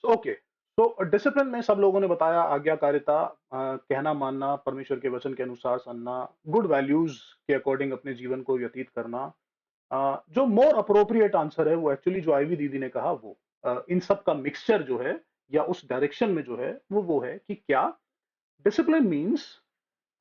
Okay, तो discipline में सब लोगों ने बताया आज्ञाकारिता, कहना मानना, परमेश्वर के वचन के अनुसार चलना, गुड वैल्यूज के अकॉर्डिंग अपने जीवन को व्यतीत करना। जो मोर अप्रोप्रिएट आंसर है वो एक्चुअली जो आईवी दीदी ने कहा वो, इन सब का मिक्सचर जो है या उस डायरेक्शन में जो है वो है कि क्या डिसिप्लिन मीन्स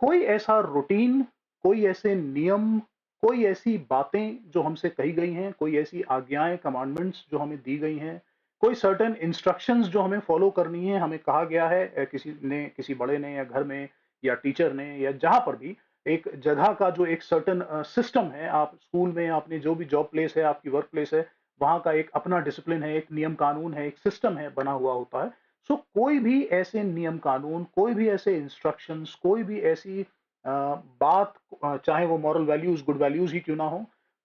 कोई ऐसा रूटीन, कोई ऐसे नियम, कोई ऐसी बातें जो हमसे कही गई हैं, कोई ऐसी आज्ञाएं, कमांडमेंट्स जो हमें दी गई हैं, कोई सर्टेन इंस्ट्रक्शंस जो हमें फॉलो करनी है, हमें कहा गया है किसी ने, किसी बड़े ने या घर में या टीचर ने या जहां पर भी, एक जगह का जो एक सर्टेन सिस्टम है, आप स्कूल में, आपने जो भी जॉब प्लेस है, आपकी वर्क प्लेस है, वहां का एक अपना डिसिप्लिन है, एक नियम कानून है, एक सिस्टम है बना हुआ होता है। सो कोई भी ऐसे नियम कानून, कोई भी ऐसे इंस्ट्रक्शंस, कोई भी ऐसी बात, चाहे वो मॉरल वैल्यूज, गुड वैल्यूज ही क्यों ना हो,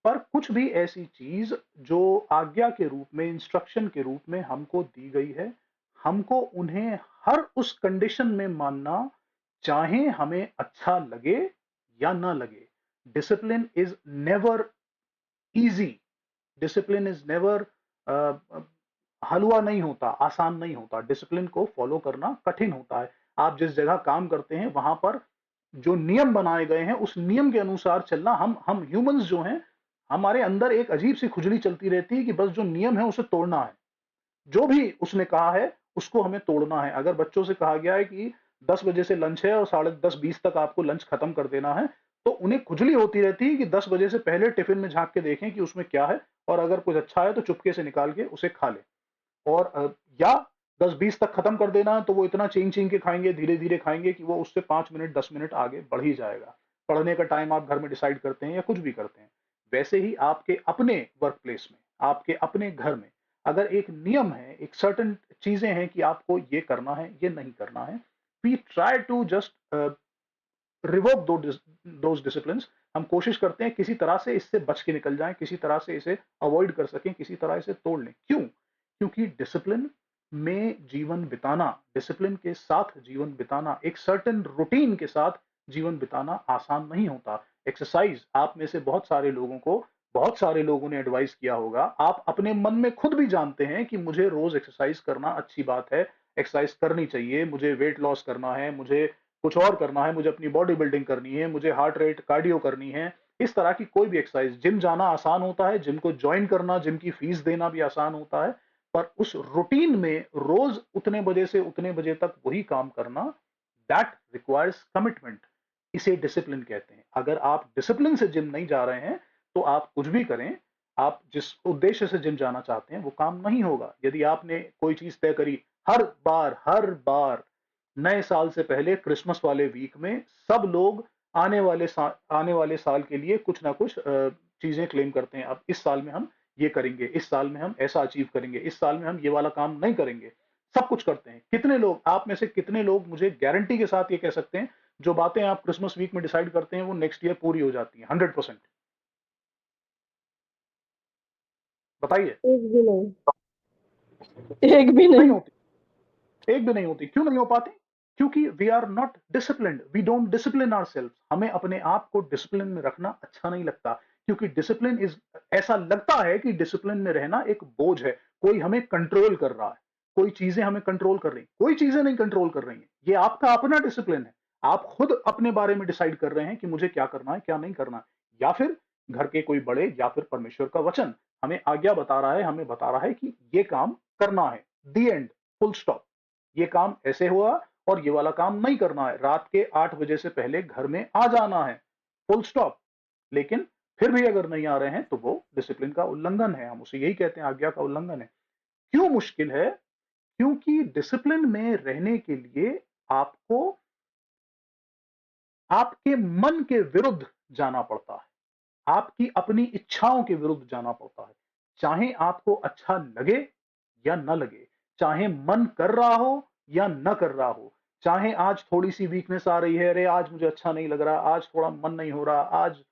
पर कुछ भी ऐसी चीज जो आज्ञा के रूप में, इंस्ट्रक्शन के रूप में हमको दी गई है, हमको उन्हें हर उस कंडीशन में मानना, चाहे हमें अच्छा लगे या ना लगे। Discipline is never easy, discipline is never, हलवा नहीं होता, आसान नहीं होता, डिसिप्लिन को फॉलो करना कठिन होता है। आप जिस जगह काम करते हैं वहां पर जो नियम बनाए गए हैं उस नियम के अनुसार चलना, हम ह्यूमंस जो हैं, हमारे अंदर एक अजीब सी खुजली चलती रहती है कि बस जो नियम है उसे तोड़ना है, जो भी उसने कहा है उसको हमें तोड़ना है। अगर बच्चों से कहा गया है कि 10 बजे से लंच है और 10:30-20 तक आपको लंच खत्म कर देना है, तो उन्हें खुजली होती रहती है कि 10 बजे से पहले टिफिन में झांक के देखें कि उसमें क्या है, और अगर कुछ अच्छा है तो चुपके से निकाल के उसे खा ले। और या 10-20 तक खत्म कर देना है तो वो इतना चीन चीन के खाएंगे, धीरे धीरे खाएंगे कि वो उससे 5 मिनट 10 मिनट आगे बढ़ ही जाएगा। पढ़ने का टाइम आप घर में डिसाइड करते हैं या कुछ भी करते हैं, वैसे ही आपके अपने वर्क प्लेस में, आपके अपने घर में अगर एक नियम है, एक सर्टन चीजें हैं कि आपको ये करना है, ये नहीं करना है, we try to just revoke those discipline. हम कोशिश करते हैं किसी तरह से इससे बच के निकल जाएं, किसी तरह से इसे अवॉइड कर सकें, किसी तरह इसे तोड़ लें। क्यों? क्योंकि डिसिप्लिन में जीवन बिताना, डिसिप्लिन के साथ जीवन बिताना, एक सर्टेन रूटीन के साथ जीवन बिताना आसान नहीं होता। एक्सरसाइज, आप में से बहुत सारे लोगों को, बहुत सारे लोगों ने एडवाइस किया होगा, आप अपने मन में खुद भी जानते हैं कि मुझे रोज एक्सरसाइज करना अच्छी बात है, एक्सरसाइज करनी चाहिए, मुझे वेट लॉस करना है, मुझे कुछ और करना है, मुझे अपनी बॉडी बिल्डिंग करनी है, मुझे हार्ट रेट कार्डियो करनी है। इस तरह की कोई भी एक्सरसाइज, जिम जाना आसान होता है, जिम को ज्वाइन करना, जिम की फीस देना भी आसान होता है, पर उस रूटीन में रोज उतने बजे से उतने बजे तक वही काम करना, दैट रिक्वायर्स कमिटमेंट। इसे डिसिप्लिन कहते हैं। अगर आप डिसिप्लिन से जिम नहीं जा रहे हैं तो आप कुछ भी करें, आप जिस उद्देश्य से जिम जाना चाहते हैं वो काम नहीं होगा। यदि आपने कोई चीज तय करी, हर बार नए साल से पहले क्रिसमस वाले वीक में सब लोग आने वाले साल के लिए कुछ ना कुछ चीजें क्लेम करते हैं। अब इस साल में हम ये करेंगे, इस साल में हम ऐसा अचीव करेंगे, इस साल में हम ये वाला काम नहीं करेंगे, सब कुछ करते हैं। कितने लोग, आप में से कितने लोग मुझे गारंटी के साथ ये कह सकते हैं, जो बातें आप क्रिसमस वीक में डिसाइड करते हैं वो नेक्स्ट ईयर पूरी हो जाती हैं? 100%। बताइए। एक भी नहीं, एक भी नहीं नहीं। होती, एक भी नहीं होती। क्यों नहीं हो पाती? क्योंकि we are not disciplined, we don't discipline ourselves. हमें अपने आप को डिसिप्लिन में रखना अच्छा नहीं लगता, क्योंकि डिसिप्लिन इज, ऐसा लगता है कि डिसिप्लिन में रहना एक बोझ है, कोई हमें कंट्रोल कर रहा है, कोई चीजें हमें कंट्रोल कर रही, कोई चीजें नहीं कंट्रोल कर रही हैं। ये आपका अपना डिसिप्लिन है, आप खुद अपने बारे में डिसाइड कर रहे हैं कि मुझे क्या करना है, क्या नहीं करना है। या फिर घर के कोई बड़े, या फिर परमेश्वर का वचन हमें आज्ञा बता रहा है, हमें बता रहा है कि ये काम करना है, दी एंड, फुल स्टॉप। ये काम ऐसे हुआ और ये वाला काम नहीं करना है, रात के 8 बजे से पहले घर में आ जाना है, फुल स्टॉप। लेकिन फिर भी अगर नहीं आ रहे हैं तो वो डिसिप्लिन का उल्लंघन है, हम उसे यही कहते हैं, आज्ञा का उल्लंघन है। क्यों मुश्किल है? क्योंकि डिसिप्लिन में रहने के लिए आपको आपके मन के विरुद्ध जाना पड़ता है, आपकी अपनी इच्छाओं के विरुद्ध जाना पड़ता है। चाहे आपको अच्छा लगे या न लगे, चाहे मन कर रहा हो या न कर रहा हो, चाहे आज थोड़ी सी वीकनेस आ रही है, अरे आज मुझे अच्छा नहीं लग रहा, आज थोड़ा मन नहीं हो रहा, आज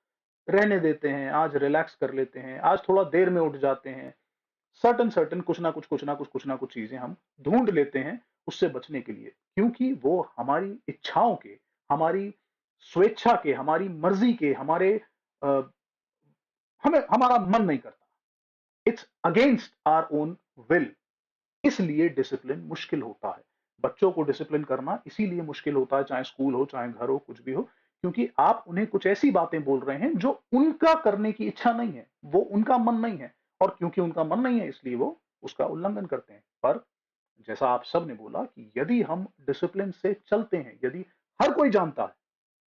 रहने देते हैं, आज रिलैक्स कर लेते हैं, आज थोड़ा देर में उठ जाते हैं। सर्टन सर्टन कुछ ना कुछ चीजें हम ढूंढ लेते हैं उससे बचने के लिए, क्योंकि वो हमारी इच्छाओं के, हमारी स्वेच्छा के, हमारी मर्जी के, हमारे अ, हमें, हमारा मन नहीं करता। It's against our own will. इसलिए डिसिप्लिन मुश्किल होता है। बच्चों को डिसिप्लिन करना इसीलिए मुश्किल होता है, चाहे स्कूल हो, चाहे घर हो, कुछ भी हो, क्योंकि आप उन्हें कुछ ऐसी बातें बोल रहे हैं जो उनका करने की इच्छा नहीं है, वो उनका मन नहीं है, और क्योंकि उनका मन नहीं है इसलिए वो उसका उल्लंघन करते हैं। पर जैसा आप सब ने बोला कि यदि हम डिसिप्लिन से चलते हैं, यदि हर कोई जानता है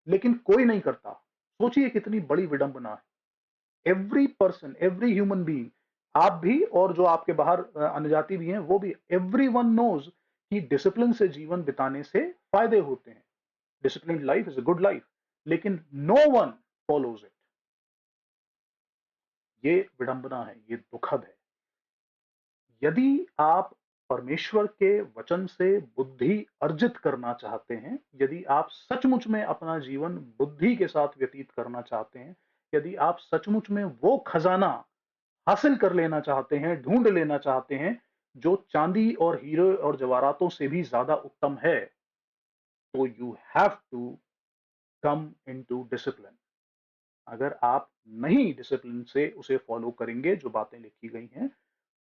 लेकिन कोई नहीं करता, सोचिए कितनी बड़ी विडंबना है। Every person, every human being, आप भी और जो आपके बाहर अन्य जाति भी हैं वो भी, एवरीवन नोज कि डिसिप्लिन से जीवन बिताने से फायदे होते हैं। Discipline life is a good life, लेकिन नो वन फॉलोज इट। ये विडंबना है, ये दुखद है। यदि आप परमेश्वर के वचन से बुद्धि अर्जित करना चाहते हैं, यदि आप सचमुच में अपना जीवन बुद्धि के साथ व्यतीत करना चाहते हैं, यदि आप सचमुच में वो खजाना हासिल कर लेना चाहते हैं, ढूंढ लेना चाहते हैं जो चांदी और हीरे और जवाहरातों से भी ज्यादा उत्तम है, तो you have to come into discipline. अगर आप नहीं डिसिप्लिन से उसे फॉलो करेंगे जो बातें लिखी गई हैं,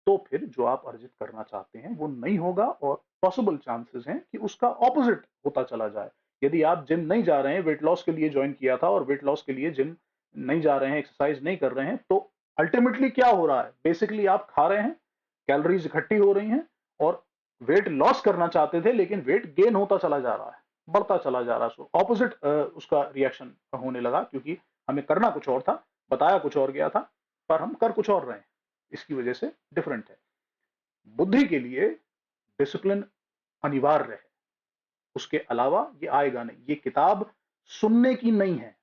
तो फिर जो आप अर्जित करना चाहते हैं वो नहीं होगा, और पॉसिबल चांसेस हैं कि उसका ऑपोजिट होता चला जाए। यदि आप जिम नहीं जा रहे हैं, वेट लॉस के लिए ज्वाइन किया था और वेट लॉस के लिए जिम नहीं जा रहे हैं, एक्सरसाइज नहीं कर रहे हैं, तो अल्टीमेटली क्या हो रहा है? बेसिकली आप खा रहे हैं, कैलोरीज इकट्ठी हो रही हैं, और वेट लॉस करना चाहते थे लेकिन वेट गेन होता चला जा रहा है, बढ़ता चला जा रहा है। सो ऑपोजिट उसका रिएक्शन होने लगा, क्योंकि हमें करना कुछ और था, बताया कुछ और गया था, पर हम कर कुछ और रहे हैं, इसकी वजह से डिफरेंट है। बुद्धि के लिए डिसिप्लिन अनिवार्य है, उसके अलावा ये आएगा नहीं। ये किताब सुनने की नहीं है,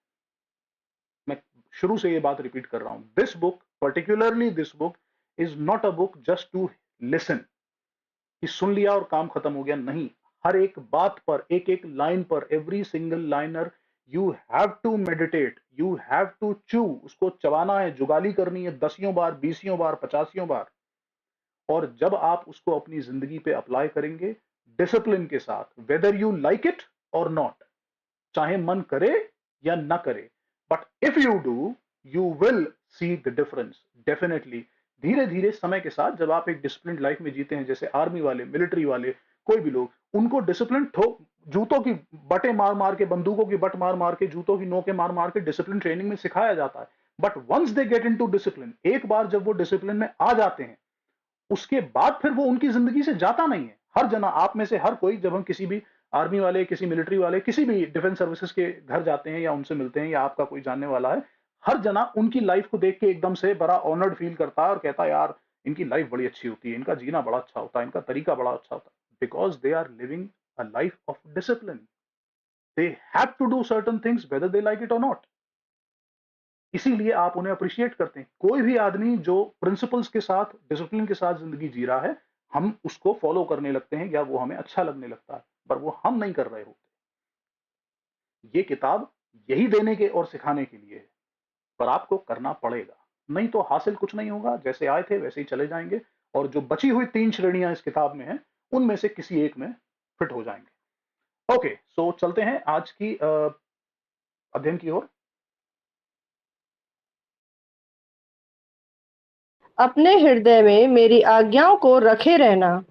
मैं शुरू से ये बात रिपीट कर रहा हूं। This book, particularly this book, is not a book just to listen, कि सुन लिया और काम खत्म हो गया, नहीं। हर एक बात पर, एक एक लाइन पर, every single liner you have to meditate, you have to chew, उसको चबाना है, जुगाली करनी है, 10 बार, 20 बार, 50 बार। और जब आप उसको अपनी जिंदगी पे अप्लाई करेंगे डिसिप्लिन के साथ, वेदर यू लाइक इट और नॉट, चाहे मन करे या ना करे, but if you do, you will see the difference definitely. धीरे धीरे समय के साथ जब आप एक डिसिप्लिन लाइफ में जीते हैं, जैसे आर्मी वाले, मिलिट्री वाले, कोई भी लोग, उनको डिसिप्लिन जूतों की बटें मार मार के, बंदूकों की बट मार मार के, जूतों की नोकें मार मार के डिसिप्लिन ट्रेनिंग में सिखाया जाता है। But once they get into discipline, एक बार जब वो डिसिप्लिन में आ जाते हैं, उसके बाद फिर वो उनकी जिंदगी से जाता नहीं है। हर जना, आप में से हर कोई, जब हम किसी भी आर्मी वाले, किसी मिलिट्री वाले, किसी भी डिफेंस सर्विसेज के घर जाते हैं या उनसे मिलते हैं, या आपका कोई जानने वाला है, हर जना उनकी लाइफ को देख के एकदम से बड़ा ऑनर्ड फील करता है और कहता है यार इनकी लाइफ बड़ी अच्छी होती है, इनका जीना बड़ा अच्छा होता है, इनका तरीका बड़ा अच्छा होता है, because they are living a life of discipline. They have to do certain things whether they like it और नॉट। इसीलिए आप उन्हें अप्रिशिएट करते हैं। कोई भी आदमी जो प्रिंसिपल्स के साथ, डिसिप्लिन के साथ जिंदगी जी रहा है, हम उसको फॉलो करने लगते हैं या वो हमें अच्छा लगने लगता है, पर वो हम नहीं कर रहे होते। ये किताब यही देने के और सिखाने के लिए है, पर आपको करना पड़ेगा, नहीं तो हासिल कुछ नहीं होगा। जैसे आए थे वैसे ही चले जाएंगे, और जो बची हुई 3 श्रेणियां इस किताब में हैं, उनमें से किसी एक में फिट हो जाएंगे। ओके, सो चलते हैं आज की अध्ययन की ओर। अपने हृदय में मेरी आज्ञाओं को रखे रहना,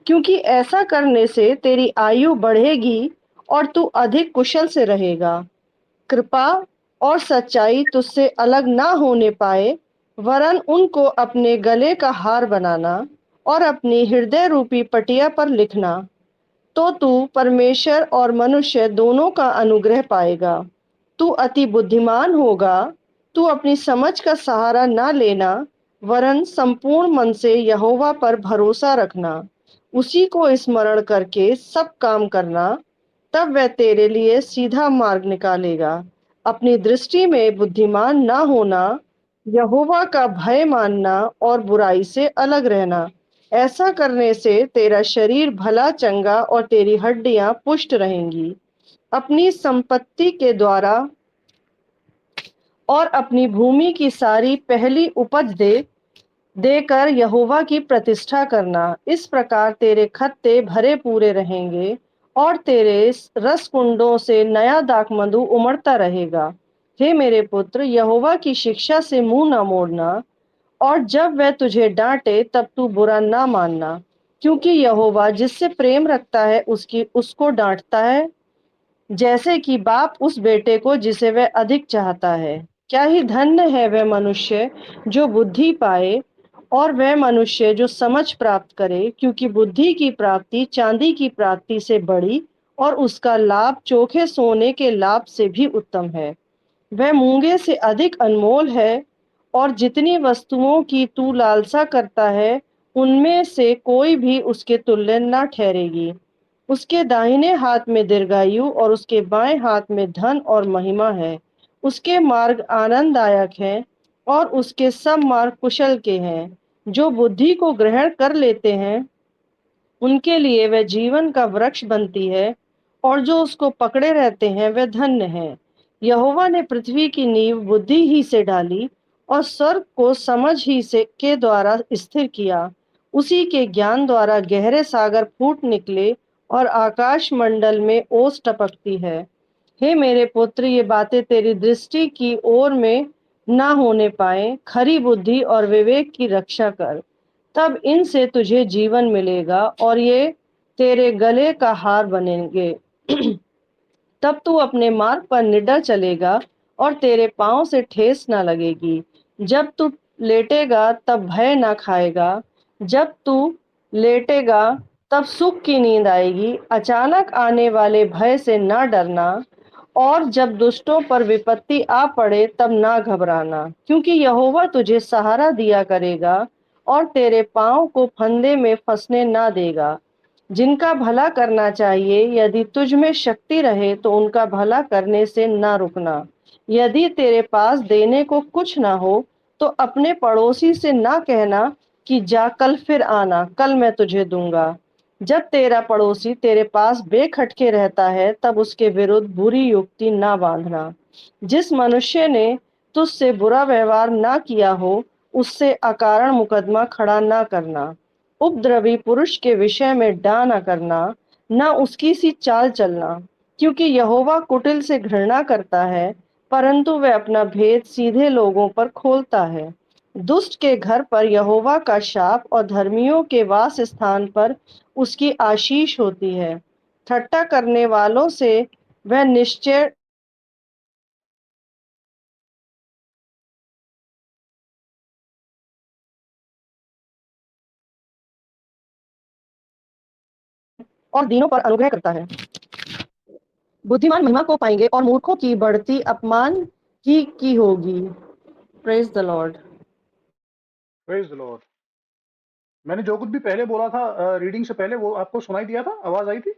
क्योंकि ऐसा करने से तेरी आयु बढ़ेगी और तू अधिक कुशल से रहेगा। कृपा और सच्चाई तुझसे अलग ना होने पाए, वरन उनको अपने गले का हार बनाना और अपनी हृदय रूपी पटिया पर लिखना, तो तू परमेश्वर और मनुष्य दोनों का अनुग्रह पाएगा। तू अति बुद्धिमान होगा। तू अपनी समझ का सहारा ना लेना, वरन संपूर्ण मन से यहोवा पर भरोसा रखना। उसी को स्मरण करके सब काम करना, तब वह तेरे लिए सीधा मार्ग निकालेगा। अपनी दृष्टि में बुद्धिमान ना होना, यहोवा का भय मानना और बुराई से अलग रहना। ऐसा करने से तेरा शरीर भला चंगा और तेरी हड्डियां पुष्ट रहेंगी। अपनी संपत्ति के द्वारा और अपनी भूमि की सारी पहली उपज देकर यहोवा की प्रतिष्ठा करना। इस प्रकार तेरे खत्ते भरे पूरे रहेंगे और तेरे रस कुंडों से नया दाखमधु उमड़ता रहेगा। हे मेरे पुत्र, यहोवा की शिक्षा से मुंह न मोड़ना, और जब वह तुझे डांटे तब तू बुरा ना मानना। क्योंकि यहोवा जिससे प्रेम रखता है उसको डांटता है, जैसे कि बाप उस बेटे को जिसे वह अधिक चाहता है। क्या ही धन्य है वह मनुष्य जो बुद्धि पाए, और वह मनुष्य जो समझ प्राप्त करे, क्योंकि बुद्धि की प्राप्ति चांदी की प्राप्ति से बड़ी और उसका लाभ चोखे सोने के लाभ से भी उत्तम है। वह मूंगे से अधिक अनमोल है, और जितनी वस्तुओं की तू लालसा करता है, उनमें से कोई भी उसके तुल्य न ठहरेगी। उसके दाहिने हाथ में दीर्घायु और उसके बाएं हाथ में धन और महिमा है। उसके मार्ग आनंददायक हैं और उसके सब मार्ग कुशल के हैं। जो बुद्धि को ग्रहण कर लेते हैं, उनके लिए वह जीवन का वृक्ष बनती है, और जो उसको पकड़े रहते हैं वह धन्य है। यहोवा ने पृथ्वी की नींव बुद्धि ही से डाली, और स्वर्ग को समझ ही से के द्वारा स्थिर किया। उसी के ज्ञान द्वारा गहरे सागर फूट निकले और आकाश मंडल में ओस टपकती है। हे मेरे पुत्र, ये बातें तेरी दृष्टि की ओर में ना होने पाए। खरी बुद्धि और विवेक की रक्षा कर, तब इनसे तुझे जीवन मिलेगा और ये तेरे गले का हार बनेंगे। तब तू अपने मार्ग पर निडर चलेगा और तेरे पांव से ठेस ना लगेगी। जब तू लेटेगा तब भय ना खाएगा। जब तू लेटेगा तब सुख की नींद आएगी। अचानक आने वाले भय से ना डरना, और जब दुष्टों पर विपत्ति आ पड़े तब ना घबराना, क्योंकि यहोवा तुझे सहारा दिया करेगा और तेरे पांव को फंदे में फंसने ना देगा। जिनका भला करना चाहिए, यदि तुझ में शक्ति रहे तो उनका भला करने से ना रुकना। यदि तेरे पास देने को कुछ ना हो, तो अपने पड़ोसी से ना कहना कि जा कल फिर आना, कल मैं तुझे दूंगा। जब तेरा पड़ोसी तेरे पास बेखटके रहता है, तब उसके विरुद्ध बुरी युक्ति ना बांधना। जिस मनुष्य ने तुझसे बुरा व्यवहार ना किया हो, उससे अकारण मुकदमा खड़ा ना करना। उपद्रवी पुरुष के विषय में डा न करना, न उसकी सी चाल चलना, क्योंकि यहोवा कुटिल से घृणा करता है, परंतु वह अपना भेद सीधे लोगों पर खोलता है। दुष्ट के घर पर यहोवा का शाप और धर्मियों के वास स्थान पर उसकी आशीष होती है। ठट्ठा करने वालों से वह निश्चय और दीनों पर अनुग्रह करता है। बुद्धिमान महिमा को पाएंगे और मूर्खों की बढ़ती अपमान ही की होगी। Praise the Lord. Praise the Lord. मैंने जो कुछ भी पहले बोला था रीडिंग से पहले, वो आपको सुनाई दिया था? आवाज आई थी?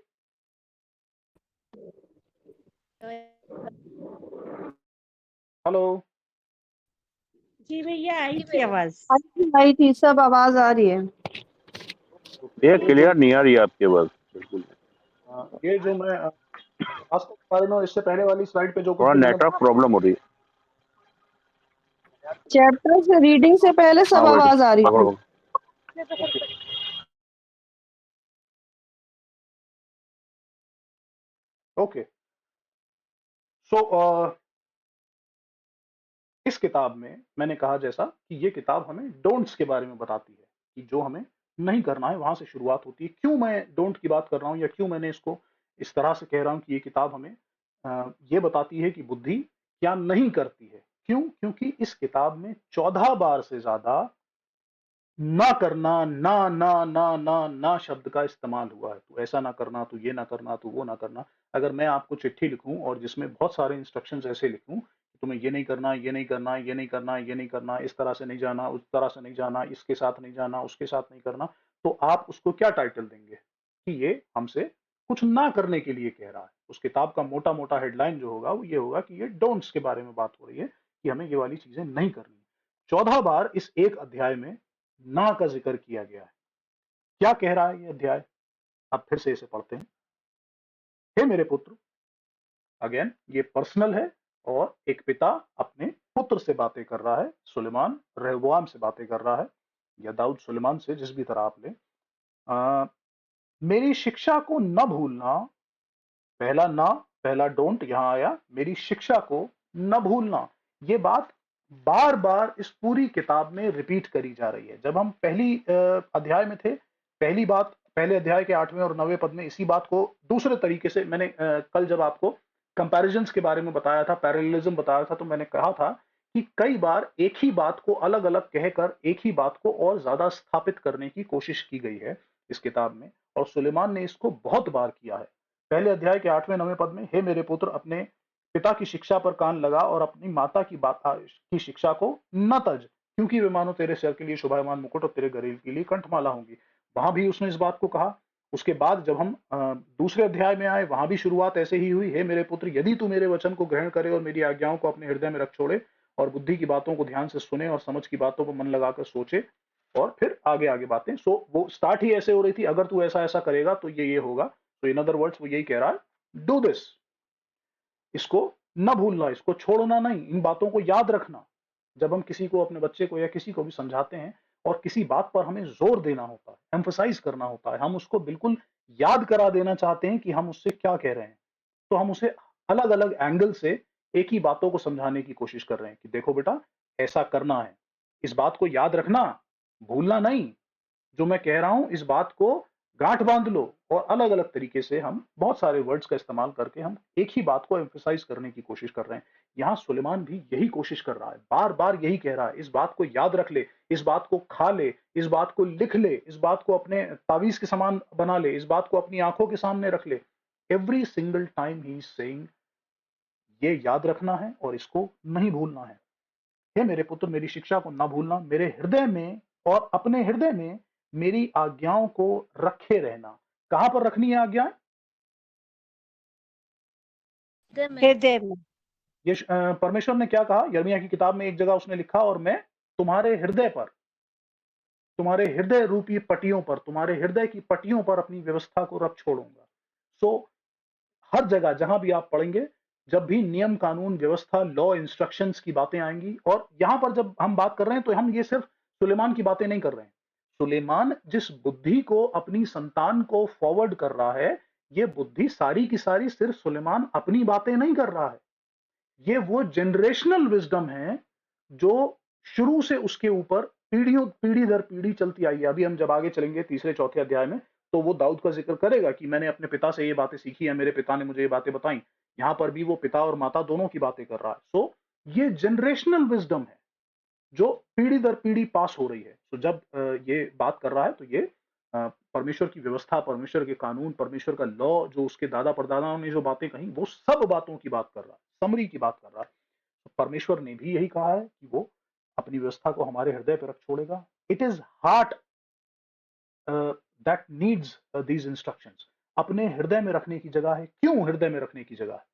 हेलो? जी भैया, आई थी आवाज। आई थी, सब आवाज आ रही है। ये क्लियर नहीं आ रही है आपकी आवाज बिल्कुल। ये जो मैं आज के बारे में इससे पहले वाली स्लाइड पे जो कुछ थोड़ा भी मैंने नेटवर्क प्रॉब्लम हो रही है। चैप्टर से रीडिंग से पहले सब हाँ, आवाज आ रही थी। ओके। सो इस किताब में मैंने कहा जैसा कि ये किताब हमें डोंट्स के बारे में बताती है, कि जो हमें नहीं करना है, वहां से शुरुआत होती है। क्यों मैं डोंट की बात कर रहा हूं, या क्यों मैंने इसको इस तरह से कह रहा हूं कि ये किताब हमें ये बताती है कि बुद्धि क्या नहीं करती है। क्यों? क्योंकि इस किताब में 14 बार से ज्यादा ना करना, ना ना ना ना ना शब्द का इस्तेमाल हुआ है। तू ऐसा ना करना, तू ये ना करना, तू वो ना करना। अगर मैं आपको चिट्ठी लिखूं और जिसमें बहुत सारे इंस्ट्रक्शंस ऐसे लिखूं कि तुम्हें ये नहीं करना, ये नहीं करना, ये नहीं करना, ये नहीं करना, इस तरह से नहीं जाना, उस तरह से नहीं जाना, इसके साथ नहीं जाना, उसके साथ नहीं करना, तो आप उसको क्या टाइटल देंगे? कि ये हमसे कुछ ना करने के लिए कह रहा है। उस किताब का मोटा मोटा हेडलाइन जो होगा वो ये होगा कि ये डोंट्स के बारे में बात हो रही है, कि हमें ये वाली चीजें नहीं करनी। 14 बार इस एक अध्याय में ना का जिक्र किया गया है। क्या कह रहा है ये अध्याय? अब फिर से इसे पढ़ते हैं। हे मेरे पुत्र, अगेन ये पर्सनल है, और एक पिता अपने पुत्र से बातें कर रहा है। सुलेमान रहबाम से बातें कर रहा है, या दाऊद सुलेमान से, जिस भी तरह आप लें। मेरी शिक्षा को न भूलना। पहला ना, पहला डोंट यहां आया। मेरी शिक्षा को न भूलना, ये बात बार बार इस पूरी किताब में रिपीट करी जा रही है। जब हम पहली अध्याय में थे, पहली बात पहले अध्याय के 8वें और 9वें पद में इसी बात को दूसरे तरीके से मैंने कल जब आपको कंपैरिजंस के बारे में बताया था, पैरेललिज्म बताया था, तो मैंने कहा था कि कई बार एक ही बात को अलग-अलग कहकर एक ही बात को और ज्यादा स्थापित करने की कोशिश की गई है इस किताब में, और सुलेमान ने इसको बहुत बार किया है। पहले अध्याय के 8वें 9वें पद में, हे मेरे पुत्र, अपने पिता की शिक्षा पर कान लगा और अपनी माता की बात की शिक्षा को न तज, क्योंकि वे मानो तेरे सिर के लिए शोभायमान मुकुट और तेरे गरीब के लिए कंठमाला होंगी। वहां भी उसने इस बात को कहा। उसके बाद जब हम दूसरे अध्याय में आए, वहां भी शुरुआत ऐसे ही हुई, हे मेरे पुत्र, यदि तू मेरे वचन को ग्रहण करे और मेरी आज्ञाओं को अपने हृदय में रख छोड़े और बुद्धि की बातों को ध्यान से सुने और समझ की बातों पर मन लगाकर सोचे, और फिर आगे आगे बातें। सो वो स्टार्ट ही ऐसे हो रही थी, अगर तू ऐसा ऐसा करेगा तो ये होगा। तो इन अदर वर्ड्स वो यही कह रहा है, डू दिस, इसको न भूलना, इसको छोड़ना नहीं, इन बातों को याद रखना। जब हम किसी को, अपने बच्चे को या किसी को भी समझाते हैं और किसी बात पर हमें जोर देना होता है, एम्फसाइज करना होता है, हम उसको बिल्कुल याद करा देना चाहते हैं कि हम उससे क्या कह रहे हैं, तो हम उसे अलग अलग एंगल से एक ही बातों को समझाने की कोशिश कर रहे हैं कि देखो बेटा, ऐसा करना है, इस बात को याद रखना, भूलना नहीं, जो मैं कह रहा हूं इस बात को गांठ बांध लो। और अलग अलग तरीके से हम बहुत सारे वर्ड्स का इस्तेमाल करके हम एक ही बात को एम्फसाइज करने की कोशिश कर रहे हैं। यहां सुलेमान भी यही कोशिश कर रहा है, बार बार यही कह रहा है, इस बात को याद रख ले, इस बात को खा ले, इस बात को लिख ले, इस बात को अपने तावीज के समान बना ले, इस बात को अपनी आंखों के सामने रख ले। Every single time he is saying, ये याद रखना है और इसको नहीं भूलना है। हे मेरे पुत्र, मेरी शिक्षा को ना भूलना, मेरे हृदय में और अपने हृदय में मेरी आज्ञाओं को रखे रहना। कहां पर रखनी है आज्ञाएं? हृदय में। ये परमेश्वर ने क्या कहा? यिर्मयाह की किताब में एक जगह उसने लिखा, और मैं तुम्हारे हृदय पर, तुम्हारे हृदय रूपी पटियों पर, तुम्हारे हृदय की पटियों पर अपनी व्यवस्था को रख छोड़ूंगा। सो हर जगह जहां भी आप पढ़ेंगे, जब भी नियम कानून व्यवस्था लॉ इंस्ट्रक्शंस की बातें आएंगी, और यहां पर जब हम बात कर रहे हैं तो हम ये सिर्फ सुलेमान की बातें नहीं कर रहे हैं। सुलेमान जिस बुद्धि को अपनी संतान को फॉरवर्ड कर रहा है, ये बुद्धि सारी की सारी सिर्फ सुलेमान अपनी बातें नहीं कर रहा है, ये वो जनरेशनल विजडम है जो शुरू से उसके ऊपर पीढ़ी दर पीढ़ी चलती आई है। अभी हम जब आगे चलेंगे तीसरे चौथे अध्याय में, तो वो दाऊद का जिक्र करेगा कि मैंने अपने पिता से ये बातें सीखी है, मेरे पिता ने मुझे ये बातें बताई। यहां पर भी वो पिता और माता दोनों की बातें कर रहा है। सो ये जनरेशनल विजडम है जो पीढ़ी दर पीढ़ी पास हो रही है। तो जब ये बात कर रहा है तो ये परमेश्वर की व्यवस्था, परमेश्वर के कानून, परमेश्वर का लॉ, जो उसके दादा परदादाओं ने जो बातें कही, वो सब बातों की बात कर रहा है, समरी की बात कर रहा है। तो परमेश्वर ने भी यही कहा है कि वो अपनी व्यवस्था को हमारे हृदय पर रख छोड़ेगा। It is heart that needs these instructions. अपने हृदय में रखने की जगह है। क्यों हृदय में रखने की जगह है?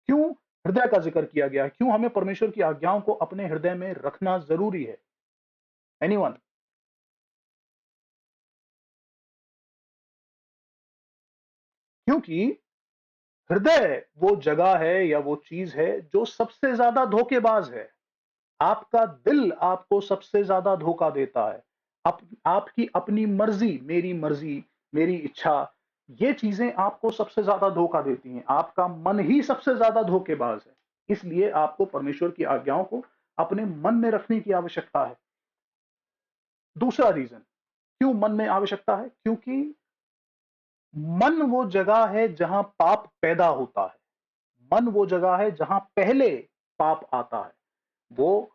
क्यों हृदय का जिक्र किया गया है? क्यों हमें परमेश्वर की आज्ञाओं को अपने हृदय में रखना जरूरी है? एनीवन? क्योंकि हृदय वो जगह है या वो चीज है जो सबसे ज्यादा धोखेबाज है। आपका दिल आपको सबसे ज्यादा धोखा देता है। आपकी अपनी मर्जी, मेरी इच्छा, ये चीजें आपको सबसे ज्यादा धोखा देती हैं। आपका मन ही सबसे ज्यादा धोखेबाज है। इसलिए आपको परमेश्वर की आज्ञाओं को अपने मन में रखने की आवश्यकता है। दूसरा रीजन क्यों मन में आवश्यकता है? क्योंकि मन वो जगह है जहां पाप पैदा होता है। मन वो जगह है जहां पहले पाप आता है। वो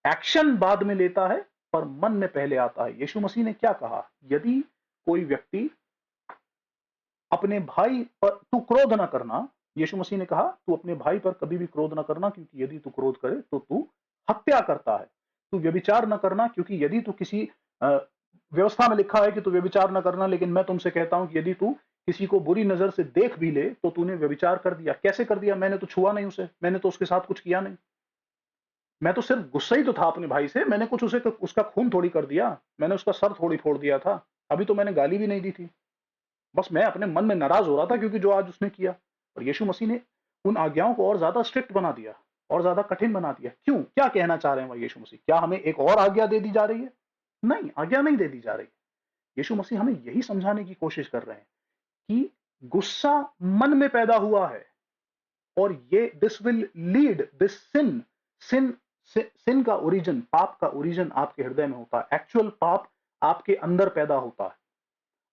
एक्शन बाद में लेता है, पर मन में पहले आता है। यीशु मसीह ने क्या कहा? यदि कोई व्यक्ति अपने भाई पर, तू क्रोध ना करना, यीशु मसीह ने कहा तू अपने भाई पर कभी भी क्रोध ना करना, क्योंकि यदि तू क्रोध करे तो तू हत्या करता है। तू व्यभिचार न करना, क्योंकि यदि तू किसी व्यवस्था में लिखा है कि तू व्यभिचार न करना, लेकिन मैं तुमसे कहता हूं कि यदि तू किसी को बुरी नजर से देख भी ले तो तूने व्यभिचार कर दिया। कैसे कर दिया? मैंने तो छुआ नहीं उसे, मैंने तो उसके साथ कुछ किया नहीं, मैं तो सिर्फ गुस्सा ही तो था अपने भाई से, मैंने कुछ उसका खून थोड़ी कर दिया, मैंने उसका सर थोड़ी फोड़ दिया था, अभी तो मैंने गाली भी नहीं दी थी, बस मैं अपने मन में नाराज हो रहा था क्योंकि जो आज उसने किया। और यीशु मसीह ने उन आज्ञाओं को और ज्यादा स्ट्रिक्ट बना दिया, और ज्यादा कठिन बना दिया। क्यों? क्या कहना चाह रहे हैं वह यीशु मसीह? क्या हमें एक और आज्ञा दे दी जा रही है? नहीं, आज्ञा नहीं दे दी जा रही। यीशु मसीह हमें यही समझाने की कोशिश कर रहे हैं कि गुस्सा मन में पैदा हुआ है, और ये दिस विल लीड दिस सिन का ओरिजिन, पाप का ओरिजिन आपके हृदय में होता है। एक्चुअल पाप आपके अंदर पैदा होता है।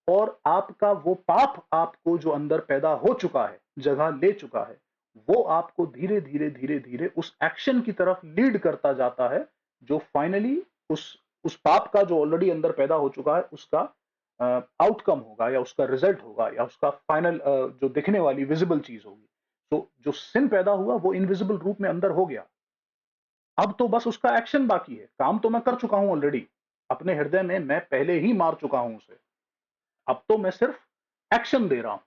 और आपका वो पाप आपको जो अंदर पैदा हो चुका है, जगह ले चुका है, वो आपको धीरे धीरे धीरे धीरे उस एक्शन की तरफ लीड करता जाता है जो फाइनली उस पाप का जो ऑलरेडी अंदर पैदा हो चुका है उसका आउटकम होगा या उसका रिजल्ट होगा या उसका फाइनल जो दिखने वाली विजिबल चीज होगी। तो जो सिन पैदा हुआ वो इनविजिबल रूप में अंदर हो गया, अब तो बस उसका एक्शन बाकी है। काम तो मैं कर चुका हूं ऑलरेडी, अपने हृदय में मैं पहले ही मार चुका हूं उसे। अब तो मैं सिर्फ एक्शन दे रहा हूं।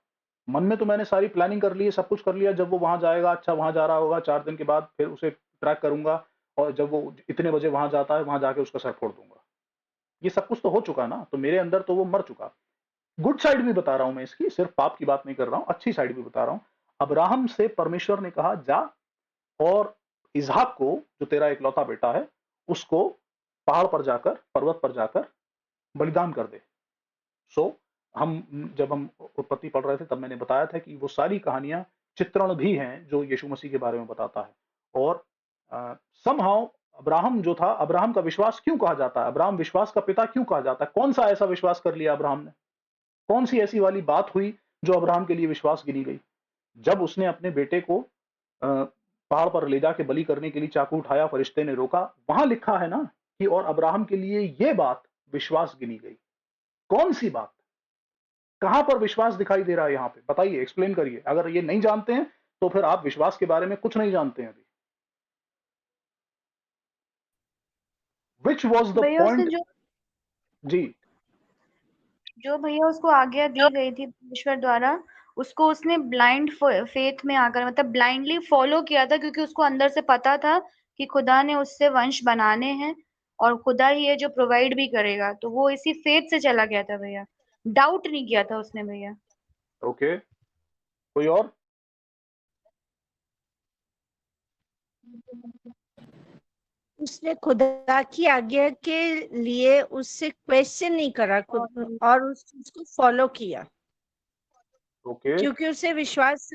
मन में तो मैंने सारी प्लानिंग कर ली है, सब कुछ कर लिया। जब वो वहां जाएगा, अच्छा वहां जा रहा होगा, 4 दिन के बाद फिर उसे ट्रैक करूंगा और जब वो इतने बजे वहां जाता है वहां जाके उसका सर फोड़ दूंगा। ये सब कुछ तो हो चुका ना, तो मेरे अंदर तो वो मर चुका। गुड साइड भी बता रहा हूं मैं इसकी, सिर्फ पाप की बात नहीं कर रहा हूं, अच्छी साइड भी बता रहा हूं। अब्राहम से परमेश्वर ने कहा जा और इसहाक को, जो तेरा इकलौता बेटा है, उसको पहाड़ पर जाकर, पर्वत पर जाकर बलिदान कर दे। सो जब हम उत्पत्ति पढ़ रहे थे तब मैंने बताया था कि वो सारी कहानियां चित्रण भी हैं जो यीशु मसीह के बारे में बताता है। और समहाउ अब्राहम जो था, अब्राहम का विश्वास क्यों कहा जाता है, अब्राहम विश्वास का पिता क्यों कहा जाता है? कौन सा ऐसा विश्वास कर लिया अब्राहम ने? कौन सी ऐसी वाली बात हुई जो अब्राहम के लिए विश्वास गिनी गई? जब उसने अपने बेटे को पहाड़ पर ले जाके बलि करने के लिए चाकू उठाया, फरिश्ते ने रोका, वहां लिखा है ना कि और अब्राहम के लिए यह बात विश्वास गिनी गई। कौन सी बात? कहां पर विश्वास दिखाई दे रहा है यहाँ पे? बताइए, एक्सप्लेन करिए। अगर ये नहीं जानते हैं तो फिर आप विश्वास के बारे में कुछ नहीं जानते हैं अभी। विच वॉज द भैया उसने पॉइंट? जो जी, जो भैया उसको आज्ञा दी गई थी परमेश्वर द्वारा, उसको उसने ब्लाइंड फेथ में आकर, मतलब ब्लाइंडली फॉलो किया था, क्योंकि उसको अंदर से पता था कि खुदा ने उससे वंश बनाने हैं और खुदा ही है जो प्रोवाइड भी करेगा। तो वो इसी फेथ से चला गया था भैया, डाउट नहीं किया था उसने भैया। ओके। कोई और? उसने खुदा की आज्ञा के लिए उससे क्वेश्चन नहीं करा खुद और उसको फॉलो किया ओके, क्योंकि उसे विश्वास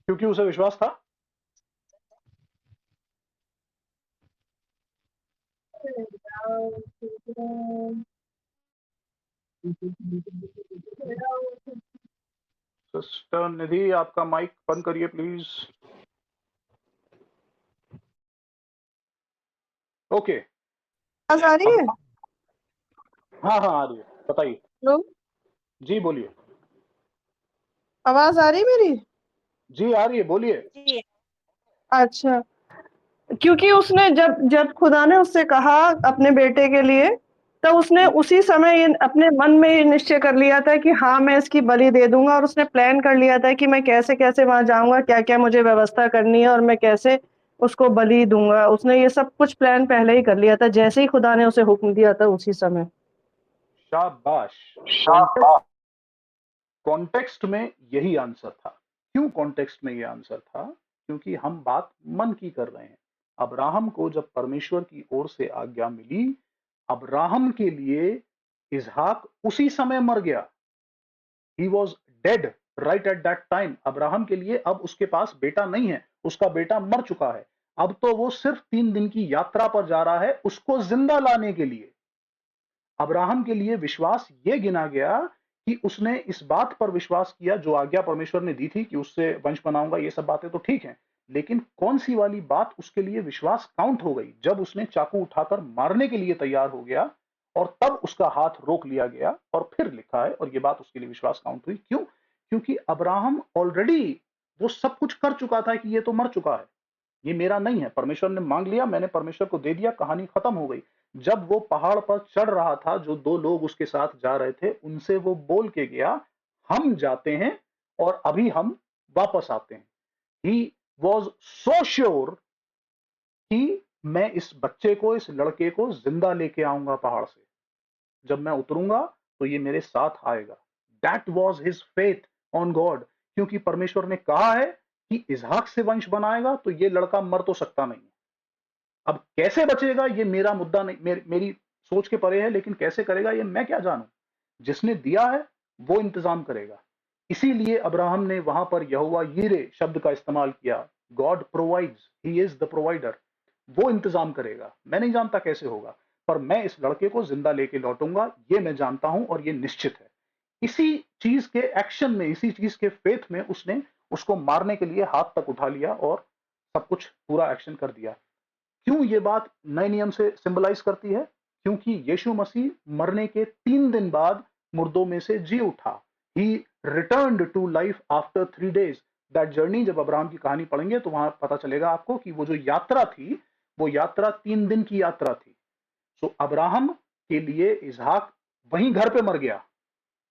क्योंकि उसे विश्वास था। सिस्टर निधि, आपका माइक बंद करिए प्लीज। ओके। आवाज आ रही है? हाँ हाँ, आ रही है, बताइए। हेलो, जी बोलिए। आवाज आ रही है मेरी? जी आ रही है, बोलिए। जी अच्छा, क्योंकि उसने जब जब खुदा ने उससे कहा अपने बेटे के लिए, तो उसने उसी समय ये अपने मन में ये निश्चय कर लिया था कि हाँ, मैं इसकी बलि दे दूंगा। और उसने प्लान कर लिया था कि मैं कैसे कैसे वहां जाऊंगा, क्या क्या मुझे व्यवस्था करनी है और मैं कैसे उसको बलि दूंगा। उसने ये सब कुछ प्लान पहले ही कर लिया था, जैसे ही खुदा ने उसे हुक्म दिया था उसी समय। शाबाश। कॉन्टेक्स्ट में यही आंसर था। क्यों कॉन्टेक्स्ट में ये आंसर था? क्योंकि हम बात मन की कर रहे हैं। अब्राहम को जब परमेश्वर की ओर से आज्ञा मिली, अब्राहम के लिए इसहाक उसी समय मर गया। He was dead right at that time. Abraham के लिए अब उसके पास बेटा नहीं है, उसका बेटा मर चुका है। अब तो वो सिर्फ 3 दिन की यात्रा पर जा रहा है उसको जिंदा लाने के लिए। अब्राहम के लिए विश्वास यह गिना गया कि उसने इस बात पर विश्वास किया जो आज्ञा परमेश्वर ने दी थी कि उससे वंश बनाऊंगा। ये सब बातें तो ठीक हैं, लेकिन कौन सी वाली बात उसके लिए विश्वास काउंट हो गई? जब उसने चाकू उठाकर मारने के लिए तैयार हो गया और तब उसका हाथ रोक लिया गया। और फिर लिखा है, और ये बात उसके लिए विश्वास काउंट हुई। क्यों? क्योंकि अब्राहम ऑलरेडी वो सब कुछ कर चुका था कि ये तो मर चुका है, ये मेरा नहीं है। परमेश्वर ने मांग लिया, मैंने परमेश्वर को दे दिया, कहानी खत्म हो गई। जब वो पहाड़ पर चढ़ रहा था, जो 2 लोग उसके साथ जा रहे थे, उनसे वो बोल के गया, हम जाते हैं और अभी हम वापस आते हैं। ही वॉज सो श्योर कि मैं इस बच्चे को, इस लड़के को जिंदा लेके आऊंगा पहाड़ से। जब मैं उतरूंगा तो ये मेरे साथ आएगा। That was his faith on God. क्योंकि परमेश्वर ने कहा है कि इसहाक से वंश बनाएगा, तो ये लड़का मर तो सकता नहीं। अब कैसे बचेगा ये मेरा मुद्दा नहीं, मेरी सोच के परे है, लेकिन कैसे करेगा ये मैं क्या जानूं। जिसने दिया है वो इंतजाम करेगा। इसीलिए अब्राहम ने वहां पर यहोवा यीरे शब्द का इस्तेमाल किया। God provides, he is the provider. वो इंतजाम करेगा, मैं नहीं जानता कैसे होगा। पर मैं इस लड़के को जिंदा लेके लौटूंगा, ये मैं जानता हूं और ये निश्चित है। इसी चीज के एक्शन में, इसी चीज के फेथ में उसने उसको मारने के लिए हाथ तक उठा लिया और सब कुछ पूरा एक्शन कर दिया। क्यों ये बात नए नियम से सिंबलाइज करती है? क्योंकि यीशु मसीह मरने के 3 दिन बाद मुर्दों में से जी उठा। He returned to life after 3 days। That journey, जब अब्राहम की कहानी पढ़ेंगे तो वहां पता चलेगा आपको कि वो जो यात्रा थी, वो यात्रा 3 दिन की यात्रा थी। सो अब्राहम के लिए इसहाक वहीं घर पे मर गया,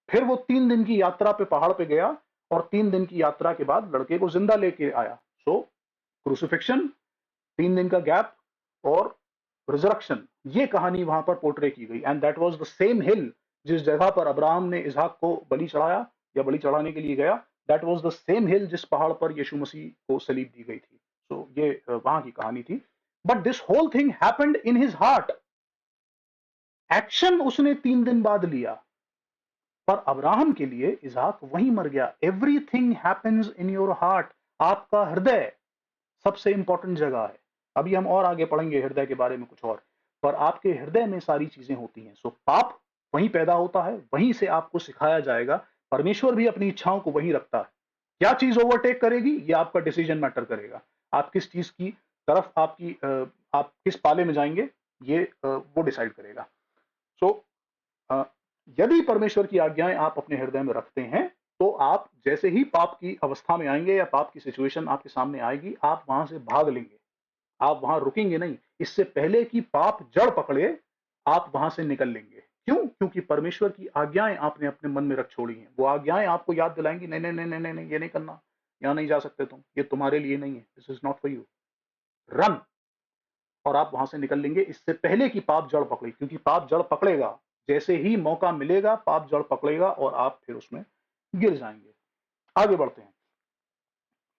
फिर वो 3 दिन की यात्रा पे पहाड़ पे गया और 3 दिन की यात्रा के बाद लड़के को जिंदा लेके आया। सो क्रूसिफिक्शन, 3 दिन का गैप और रिजरक्शन, ये कहानी वहां पर पोर्ट्रे की गई। And that was the same hill जिस जगह पर अब्राहम ने इसहाक को बलि चढ़ाया या बलि चढ़ाने के लिए गया, that was the same hill जिस पहाड़ पर यीशु मसीह को सलीब दी गई थी। सो ये वहां की कहानी थी। But this whole thing happened in his heart. Action उसने 3 दिन बाद लिया, पर अब्राहम के लिए इसहाक वहीं मर गया। Everything happens in your heart. आपका हृदय सबसे इंपॉर्टेंट जगह है। अभी हम और आगे पढ़ेंगे हृदय के बारे में कुछ और, पर आपके हृदय में सारी चीजें होती हैं। सो पाप वहीं पैदा होता है, वहीं से आपको सिखाया जाएगा। परमेश्वर भी अपनी इच्छाओं को वहीं रखता है। क्या चीज ओवरटेक करेगी, ये आपका डिसीजन मैटर करेगा। आप किस चीज की तरफ आप किस पाले में जाएंगे, ये वो डिसाइड करेगा। सो यदि परमेश्वर की आज्ञाएं आप अपने हृदय में रखते हैं, तो आप जैसे ही पाप की अवस्था में आएंगे या पाप की सिचुएशन आपके सामने आएगी, आप वहां से भाग लेंगे, आप वहां रुकेंगे नहीं। इससे पहले कि पाप जड़ पकड़े, आप वहां से निकल लेंगे। क्यों? क्योंकि परमेश्वर की आज्ञाएं आपने अपने मन में रख छोड़ी हैं। वो आज्ञाएं आपको याद दिलाएंगी, नहीं नहीं नहीं नहीं नहीं, ये नहीं करना, यहां नहीं जा सकते तुम, ये तुम्हारे लिए नहीं है, this is not for you, run. और आप वहां से निकल लेंगे इससे पहले कि पाप जड़ पकड़े। क्योंकि पाप जड़ पकड़ेगा, जैसे ही मौका मिलेगा पाप जड़ पकड़ेगा और आप फिर उसमें गिर जाएंगे। आगे बढ़ते हैं।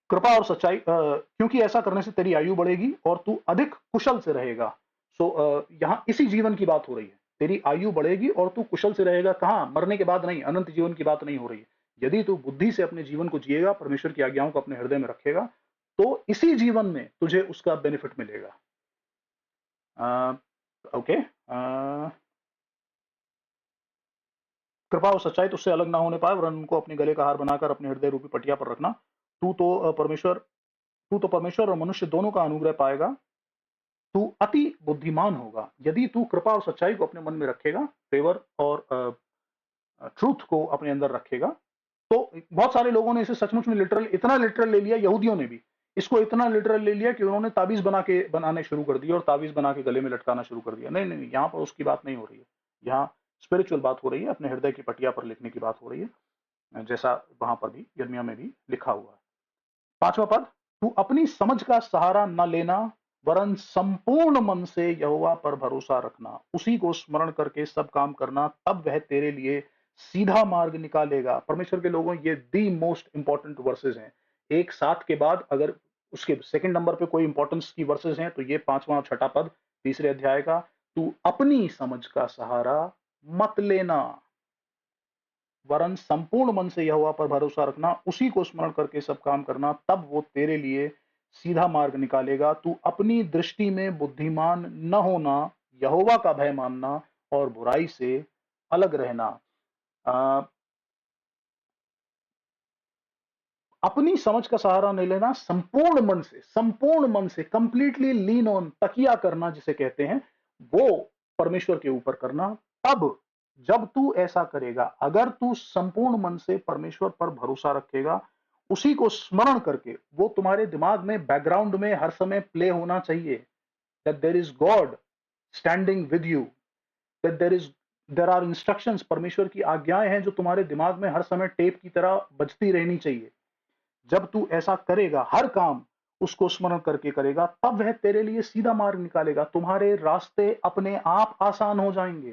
कृपा और सच्चाई, क्योंकि ऐसा करने से तेरी आयु बढ़ेगी और तू अधिक कुशल से रहेगा। सो यहाँ इसी जीवन की बात हो रही है। तेरी आयु बढ़ेगी और तू कुशल से रहेगा। कहाँ? मरने के बाद नहीं, अनंत जीवन की बात नहीं हो रही है। यदि तू बुद्धि से अपने जीवन को जिएगा, परमेश्वर की आज्ञाओं को अपने हृदय में रखेगा, तो इसी जीवन में तुझे उसका बेनिफिट मिलेगा। ओके। कृपा और सच्चाई तुझसे अलग ना होने पाए, वरन उनको अपने गले का हार बनाकर अपने हृदय रूपी पटिया पर रखना। तू तो परमेश्वर और मनुष्य दोनों का अनुग्रह पाएगा। तू अति बुद्धिमान होगा यदि तू कृपा और सच्चाई को अपने मन में रखेगा, फेवर और ट्रूथ को अपने अंदर रखेगा। तो बहुत सारे लोगों ने इसे सचमुच में इतना लिटरल ले लिया। यहूदियों ने भी इसको इतना लिटरल ले लिया कि उन्होंने ताबीज बनाने शुरू कर दिया और ताबीज बना के गले में लटकाना शुरू कर दिया। नहीं नहीं नहीं, यहाँ पर उसकी बात नहीं हो रही है। यहाँ स्पिरिचुअल बात हो रही है, अपने हृदय की पटिया पर लिखने की बात हो रही है, जैसा वहां पर भी यिर्मयाह में भी लिखा हुआ है। 5वां पद, तू अपनी समझ का सहारा न लेना, वरन संपूर्ण मन से यहोवा पर भरोसा रखना। उसी को स्मरण करके सब काम करना, तब वह तेरे लिए सीधा मार्ग निकालेगा। परमेश्वर के लोगों, ये दी मोस्ट इंपॉर्टेंट वर्सेज हैं। एक साथ के बाद अगर उसके सेकंड नंबर पे कोई इंपॉर्टेंस की वर्सेज हैं तो ये 5वां और 6ठा पद 3रे अध्याय का। तू अपनी समझ का सहारा मत लेना, वरन संपूर्ण मन से यहोवा पर भरोसा रखना। उसी को स्मरण करके सब काम करना, तब वो तेरे लिए सीधा मार्ग निकालेगा। तू अपनी दृष्टि में बुद्धिमान न होना, यहोवा का भय मानना और बुराई से अलग रहना। अपनी समझ का सहारा नहीं लेना, संपूर्ण मन से कंप्लीटली लीन ऑन, तकिया करना जिसे कहते हैं, वो परमेश्वर के ऊपर करना। तब जब तू ऐसा करेगा, अगर तू संपूर्ण मन से परमेश्वर पर भरोसा रखेगा, उसी को स्मरण करके, वो तुम्हारे दिमाग में बैकग्राउंड में हर समय प्ले होना चाहिए, that there is God standing with you, that there are instructions, परमेश्वर की आज्ञाएं हैं जो तुम्हारे दिमाग में हर समय टेप की तरह बजती रहनी चाहिए। जब तू ऐसा करेगा, हर काम उसको स्मरण करके करेगा, तब वह तेरे लिए सीधा मार्ग निकालेगा। तुम्हारे रास्ते अपने आप आसान हो जाएंगे,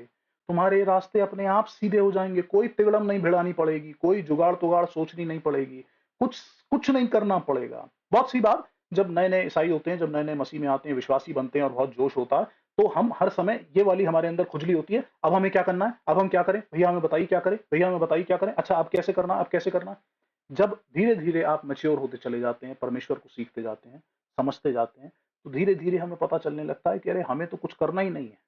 तुम्हारे रास्ते अपने आप सीधे हो जाएंगे। कोई तिगड़म नहीं भिड़ानी पड़ेगी, कोई जुगाड़ तुगाड़ सोचनी नहीं पड़ेगी, कुछ नहीं करना पड़ेगा। बहुत सी बार जब नए नए ईसाई होते हैं, जब नए नए मसीह में आते हैं, विश्वासी बनते हैं और बहुत जोश होता है, तो हम हर समय ये वाली हमारे अंदर खुजली होती है, अब हमें क्या करना है, अब हम क्या करें, भैया हमें बताइए क्या करें, भैया हमें बताइए क्या करें, अच्छा अब कैसे करना, अब कैसे करना। जब धीरे धीरे आप मैच्योर होते चले जाते हैं, परमेश्वर को सीखते जाते हैं, समझते जाते हैं, तो धीरे धीरे हमें पता चलने लगता है कि अरे हमें तो कुछ करना ही नहीं है,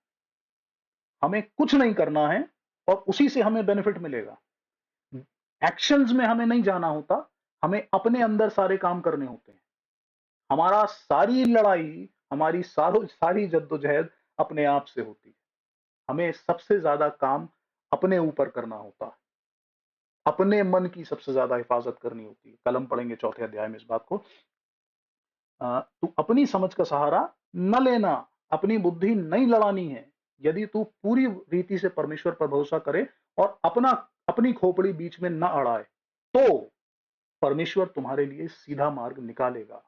हमें कुछ नहीं करना है और उसी से हमें बेनिफिट मिलेगा। एक्शंस में हमें नहीं जाना होता, हमें अपने अंदर सारे काम करने होते हैं। हमारा सारी लड़ाई, हमारी सारी जद्दोजहद अपने आप से होती है। हमें सबसे ज्यादा काम अपने ऊपर करना होता है, अपने मन की सबसे ज्यादा हिफाजत करनी होती है। कल हम पढ़ेंगे 4थे अध्याय में इस बात को। तू अपनी समझ का सहारा न लेना, अपनी बुद्धि नहीं लड़ानी है। यदि तू पूरी रीति से परमेश्वर पर भरोसा करे और अपनी खोपड़ी बीच में न अड़ाए, तो परमेश्वर तुम्हारे लिए सीधा मार्ग निकालेगा।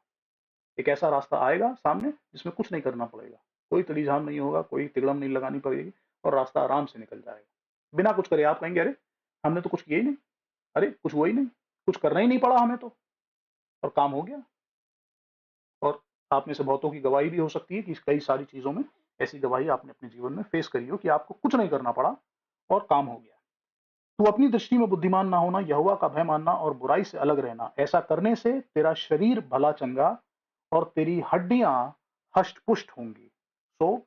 एक ऐसा रास्ता आएगा सामने जिसमें कुछ नहीं करना पड़ेगा, कोई तड़ीझाम नहीं होगा, कोई तिगड़म नहीं लगानी पड़ेगी और रास्ता आराम से निकल जाएगा बिना कुछ करे। आप कहेंगे, अरे हमने तो कुछ किया ही नहीं, अरे कुछ हुआ ही नहीं, कुछ करना ही नहीं पड़ा हमें तो, और काम हो गया। और आप में से बहुतों की गवाही भी हो सकती है कि कई सारी चीजों में ऐसी गवाही आपने अपने जीवन में फेस करी हो कि आपको कुछ नहीं करना पड़ा और काम हो गया। तू अपनी दृष्टि में बुद्धिमान ना होना, यहोवा का भय मानना और बुराई से अलग रहना। ऐसा करने से तेरा शरीर भला चंगा और तेरी हड्डियां हष्ट-पुष्ट होंगी। सो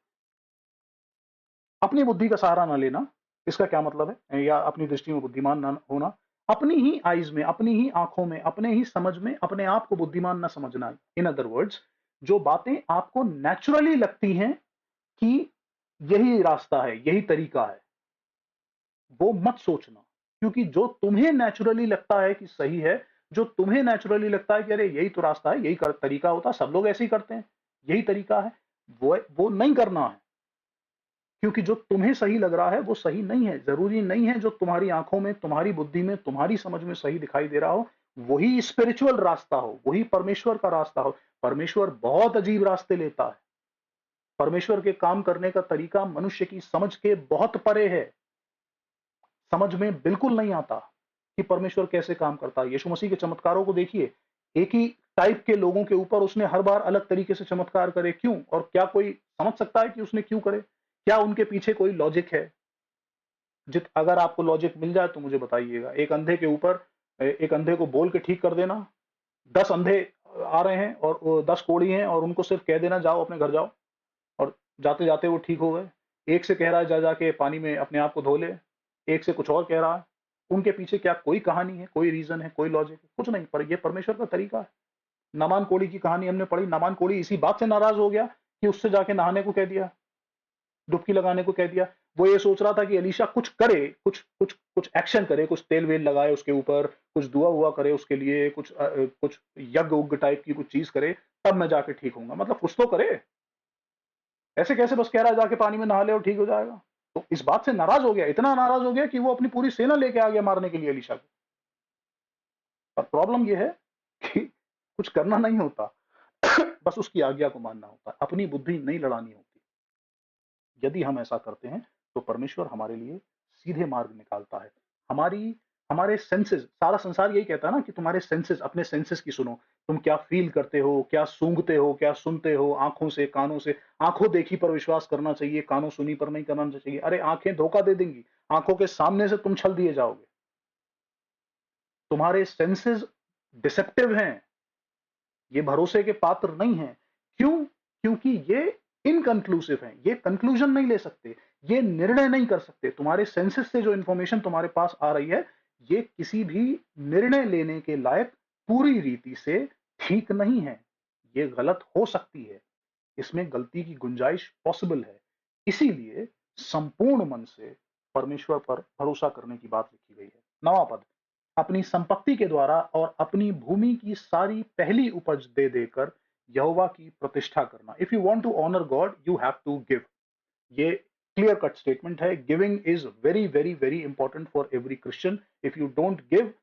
अपनी बुद्धि का सहारा ना लेना, इसका क्या मतलब है? या अपनी दृष्टि में बुद्धिमान ना होना, अपनी ही आईज में, अपनी ही आंखों में, अपने ही समझ में अपने आप को बुद्धिमान ना समझना। इन अदर वर्ड्स, जो बातें आपको नेचुरली लगती हैं कि यही रास्ता है, यही तरीका है, वो मत सोचना। क्योंकि जो तुम्हें नेचुरली लगता है कि सही है, जो तुम्हें नेचुरली लगता है कि अरे यही तो रास्ता है, यही तरीका होता है, सब लोग ऐसे ही करते हैं, यही तरीका है, वो नहीं करना है। क्योंकि जो तुम्हें सही लग रहा है वो सही नहीं है। जरूरी नहीं है जो तुम्हारी आंखों में, तुम्हारी बुद्धि में, तुम्हारी समझ में सही दिखाई दे रहा हो वही स्पिरिचुअल रास्ता हो, वही परमेश्वर का रास्ता हो। परमेश्वर बहुत अजीब रास्ते लेता है। परमेश्वर के काम करने का तरीका मनुष्य की समझ के बहुत परे है। समझ में बिल्कुल नहीं आता कि परमेश्वर कैसे काम करता है। यीशु मसीह के चमत्कारों को देखिए, एक ही टाइप के लोगों के ऊपर उसने हर बार अलग तरीके से चमत्कार करे। क्यों? और क्या कोई समझ सकता है कि उसने क्यों करे? क्या उनके पीछे कोई लॉजिक है? अगर आपको लॉजिक मिल जाए तो मुझे बताइएगा। एक अंधे को बोल के ठीक कर देना, 10 अंधे आ रहे हैं और 10 कोढ़ी हैं और उनको सिर्फ कह देना जाओ अपने घर जाओ, और जाते जाते वो ठीक हो गए। एक से कह रहा है जा जाके पानी में अपने आप को धो ले, एक से कुछ और कह रहा है। उनके पीछे क्या कोई कहानी है, कोई रीजन है, कोई लॉजिक है? कुछ नहीं। पर ये परमेश्वर का तरीका है। नामान कोढ़ी की कहानी हमने पढ़ी। नामान कोढ़ी इसी बात से नाराज हो गया कि उससे जाके नहाने को कह दिया, डुबकी लगाने को कह दिया। वो ये सोच रहा था कि एलीशा कुछ करे, कुछ एक्शन करे, कुछ तेल वेल लगाए उसके ऊपर, कुछ दुआ हुआ करे उसके लिए, कुछ यज्ञ उग्ग टाइप की कुछ चीज करे, तब मैं जाके ठीक होऊंगा। मतलब कुछ तो करे। ऐसे कैसे बस कह रहा है जाके पानी में नहा ले और ठीक हो जाएगा? तो इस बात से नाराज हो गया, इतना नाराज हो गया कि वो अपनी पूरी सेना लेके आ गया मारने के लिए एलीशा को। पर प्रॉब्लम ये है कि कुछ करना नहीं होता, बस उसकी आज्ञा को मानना होता है, अपनी बुद्धि नहीं लड़ानी होती। यदि हम ऐसा करते हैं तो परमेश्वर हमारे लिए सीधे मार्ग निकालता है। हमारे सेंसेस, सारा संसार यही कहता है ना कि तुम्हारे सेंसेस, अपने सेंसेस की सुनो। तुम क्या फील करते हो, क्या सूंघते हो, क्या सुनते हो, आंखों से, कानों से। आंखों देखी पर विश्वास करना चाहिए, कानों सुनी पर नहीं करना चाहिए। अरे आंखें धोखा दे देंगी, आंखों के सामने से तुम छल दिए जाओगे। तुम्हारे सेंसेस डिसेप्टिव हैं, ये भरोसे के पात्र नहीं है। क्यों? क्योंकि ये इनकंक्लूसिव हैं, ये कंक्लूजन नहीं ले सकते, ये निर्णय नहीं कर सकते। तुम्हारे सेंसेस से जो इंफॉर्मेशन तुम्हारे पास आ रही है, ये किसी भी निर्णय लेने के लायक पूरी रीति से ठीक नहीं है। ये गलत हो सकती है, इसमें गलती की गुंजाइश पॉसिबल है। इसीलिए संपूर्ण मन से परमेश्वर पर भरोसा करने की बात लिखी गई है। 9वां पद, अपनी संपत्ति के द्वारा और अपनी भूमि की सारी पहली उपज दे देकर यहोवा की प्रतिष्ठा करना। If you want to honour God you have to give. ये क्लियर कट स्टेटमेंट है। Giving is very very very important for every Christian. If you don't give,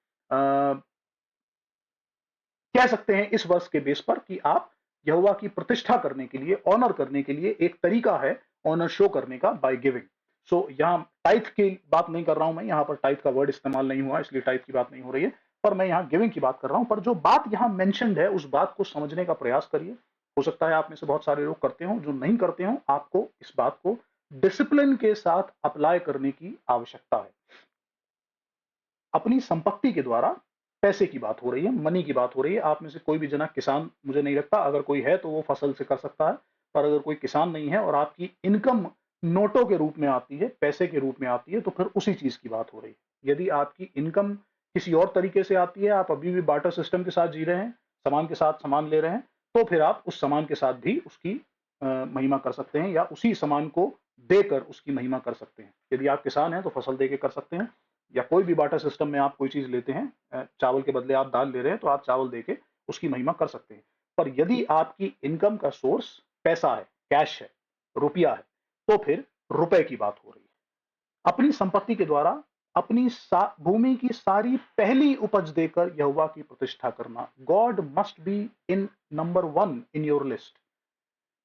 कह सकते हैं इस वर्ष के बेस पर कि आप यहोवा की प्रतिष्ठा करने के लिए, ऑनर करने के लिए एक तरीका है ऑनर शो करने का, बाय गिविंग। सो यहाँ टाइथ की बात नहीं कर रहा हूं मैं, यहाँ पर टाइथ का वर्ड इस्तेमाल नहीं हुआ इसलिए टाइथ की बात नहीं हो रही है, पर मैं यहाँ गिविंग की बात कर रहा हूं। पर जो बात यहाँ मेंशन्ड है उस बात को समझने का प्रयास करिए। हो सकता है आप में से बहुत सारे लोग करते हो, जो नहीं करते हो आपको इस बात को डिसिप्लिन के साथ अप्लाई करने की आवश्यकता है। अपनी संपत्ति के द्वारा, पैसे की बात हो रही है, मनी की बात हो रही है। आप में से कोई भी जना किसान मुझे नहीं लगता, अगर कोई है तो वो फसल से कर सकता है, पर अगर कोई किसान नहीं है और आपकी इनकम नोटों के रूप में आती है, पैसे के रूप में आती है, तो फिर उसी चीज की बात हो रही है। यदि आपकी इनकम किसी और तरीके से आती है, आप अभी भी बार्टर सिस्टम के साथ जी रहे हैं, सामान के साथ सामान ले रहे हैं, तो फिर आप उस सामान के साथ भी उसकी महिमा कर सकते हैं, या उसी सामान को देकर उसकी महिमा कर सकते हैं। यदि आप किसान हैं तो फसल दे के कर सकते हैं, या कोई भी बार्टर सिस्टम में आप कोई चीज लेते हैं, चावल के बदले आप दाल ले रहे हैं, तो आप चावल दे के उसकी महिमा कर सकते हैं। पर यदि आपकी इनकम का सोर्स पैसा है, कैश है, रुपया है, तो फिर रुपए की बात हो रही है। अपनी संपत्ति के द्वारा अपनी भूमि की सारी पहली उपज देकर यहोवा की प्रतिष्ठा करना। God must be in number 1 in your list.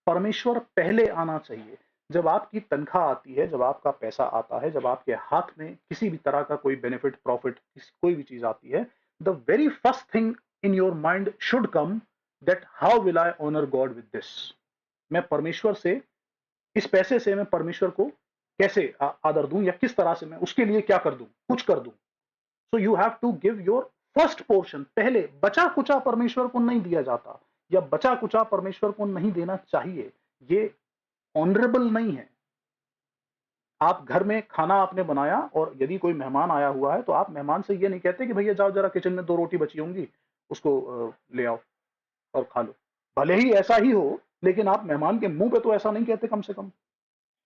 परमेश्वर पहले आना चाहिए। जब आपकी तनख्वाह आती है, जब आपका पैसा आता है, जब आपके हाथ में किसी भी तरह का कोई बेनिफिट, प्रॉफिट, कोई भी चीज आती है, the very first thing in your mind should come that how will I honour God with this. मैं परमेश्वर से, इस पैसे से मैं परमेश्वर को कैसे आदर दूं, या किस तरह से मैं उसके लिए क्या कर दूं, कुछ कर दूं। So you have to give your first portion. पहले बचा कुचा परमेश्वर को नहीं दिया जाता, या बचा कुचा परमेश्वर को नहीं देना चाहिए। ये ऑनरेबल नहीं है। आप घर में खाना आपने बनाया, और यदि कोई मेहमान आया हुआ है, तो आप मेहमान से ये नहीं कहते कि भैया जाओ जरा किचन में 2 रोटी बची होंगी, उसको ले आओ और खा लो। भले ही ऐसा ही हो, लेकिन आप मेहमान के मुंह पे तो ऐसा नहीं कहते कम से कम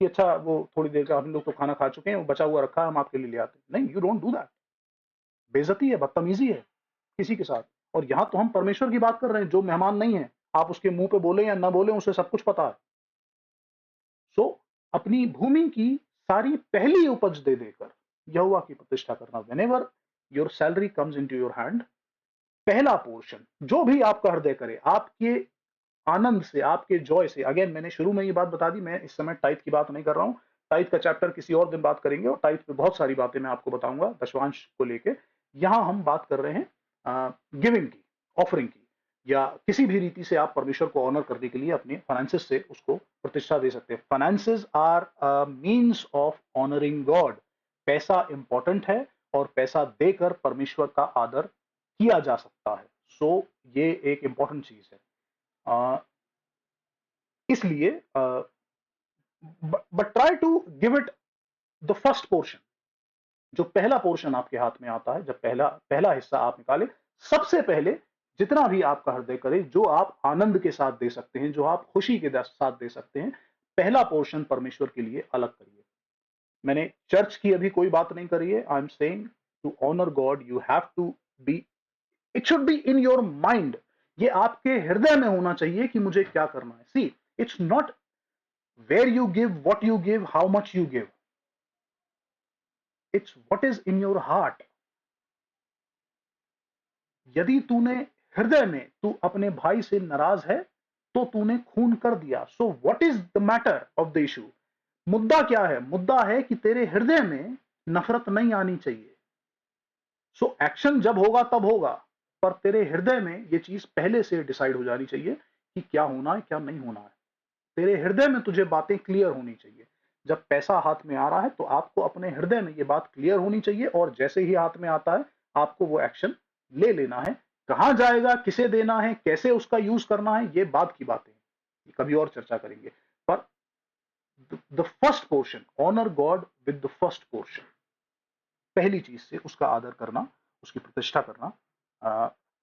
कि अच्छा वो थोड़ी देर का, हम लोग तो खाना खा चुके हैं, वो बचा हुआ रखा है, हम आपके लिए ले आते हैं। नहीं, यू डोंट डू दैट। बेइज्जती है, बदतमीजी है किसी के साथ। और यहां तो हम परमेश्वर की बात कर रहे हैं, जो मेहमान नहीं है, आप उसके मुंह पे बोले या ना बोले, उसे सब कुछ पता है। सो अपनी भूमि की सारी पहली उपज दे देकर यहोवा की प्रतिष्ठा करना। Whenever your salary comes into your hand, पहला पोर्शन जो भी आपका हृदय करे, आपके आनंद से, आपके जॉय से। अगेन, मैंने शुरू में ये बात बता दी, मैं इस समय टाइप की बात नहीं कर रहा हूं। टाइप का चैप्टर किसी और दिन बात करेंगे, और टाइप पे बहुत सारी बातें मैं आपको बताऊंगा दशवांश को लेके। यहां हम बात कर रहे हैं गिविंग की, ऑफरिंग की, या किसी भी रीति से आप परमेश्वर को ऑनर करने के लिए अपने फाइनेंसेस से उसको प्रतिष्ठा दे सकते हैं। Finances are means of honouring God. पैसा इंपॉर्टेंट है, और पैसा देकर परमेश्वर का आदर किया जा सकता है। सो ये एक इंपॉर्टेंट चीज है। इसलिए but try to give it the first portion. जो पहला पोर्शन आपके हाथ में आता है, जब पहला हिस्सा आप निकाले, सबसे पहले जितना भी आपका हृदय करे, जो आप आनंद के साथ दे सकते हैं, जो आप खुशी के साथ दे सकते हैं, पहला पोर्शन परमेश्वर के लिए अलग करिए। मैंने चर्च की अभी कोई बात नहीं करी है। I am saying to honour God you have to be, it should be in your mind. ये आपके हृदय में होना चाहिए कि मुझे क्या करना है। See, it's not where you give, what you give, how much you give, it's what is in your heart. यदि तूने हृदय में, तू अपने भाई से नाराज है, तो तूने खून कर दिया। So what is the matter of the issue? मुद्दा क्या है? मुद्दा है कि तेरे हृदय में नफरत नहीं आनी चाहिए। सो एक्शन जब होगा तब होगा, पर तेरे हृदय में ये चीज पहले से डिसाइड हो जानी चाहिए कि क्या होना है, क्या नहीं होना है। तेरे हृदय में तुझे बातें क्लियर होनी चाहिए। जब पैसा हाथ में आ रहा है, तो आपको अपने हृदय में ये बात क्लियर होनी चाहिए, और जैसे ही हाथ में आता है, आपको वो एक्शन ले लेना है। कहां जाएगा, किसे देना है, कैसे उसका यूज करना है, ये बाद की बातें हैं, कभी और चर्चा करेंगे। पर the first portion, honour God with the first portion. पहली चीज से उसका आदर करना, उसकी प्रतिष्ठा करना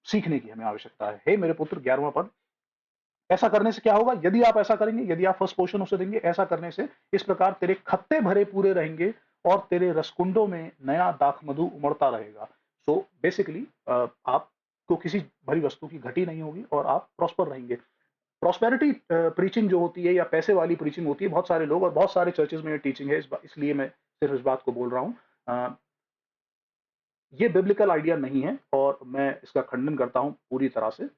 सीखने की हमें आवश्यकता है। हे मेरे पुत्र, 11वां पद, ऐसा करने से क्या होगा? यदि आप ऐसा करेंगे, यदि आप फर्स्ट पोर्शन उसे देंगे, ऐसा करने से इस प्रकार तेरे खत्ते भरे पूरे रहेंगे, और तेरे रसकुंडों में नया दाख मधु उमड़ता रहेगा। सो बेसिकली आपको किसी भरी वस्तु की घटी नहीं होगी, और आप प्रॉस्पर रहेंगे। प्रॉस्पेरिटी प्रीचिंग जो होती है, या पैसे वाली प्रीचिंग होती है, बहुत सारे लोग और बहुत सारे चर्चेज में टीचिंग है, इसलिए मैं सिर्फ इस बात को बोल रहा हूं। ये बिब्लिकल आइडिया नहीं है, और मैं इसका खंडन करता हूं पूरी तरह से।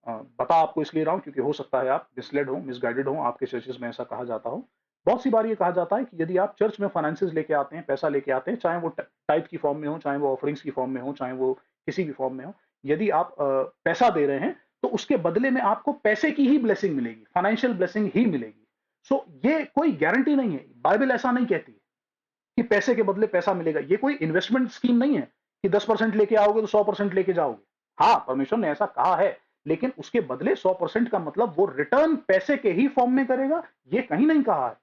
बता आपको इसलिए रहा हूं क्योंकि हो सकता है आप मिसलेड हो, मिसगाइडेड हो, आपके चर्चेज में ऐसा कहा जाता हो। बहुत सी बार ये कहा जाता है कि यदि आप चर्च में फाइनेंसेस लेके आते हैं, पैसा लेके आते हैं, चाहे वो टाइप की फॉर्म में हो, चाहे वो ऑफरिंग्स की फॉर्म में हो, चाहे वो किसी भी फॉर्म में हो, यदि आप पैसा दे रहे हैं, तो उसके बदले में आपको पैसे की ही ब्लेसिंग मिलेगी, फाइनेंशियल ब्लेसिंग ही मिलेगी। सो ये कोई गारंटी नहीं है। बाइबल ऐसा नहीं कहती कि पैसे के बदले पैसा मिलेगा। ये कोई इन्वेस्टमेंट स्कीम नहीं है कि 10% लेके आओगे तो 100% लेके जाओगे। हाँ, परमेश्वर ने ऐसा कहा है, लेकिन उसके बदले 100% का मतलब वो रिटर्न पैसे के ही फॉर्म में करेगा, ये कहीं नहीं कहा है।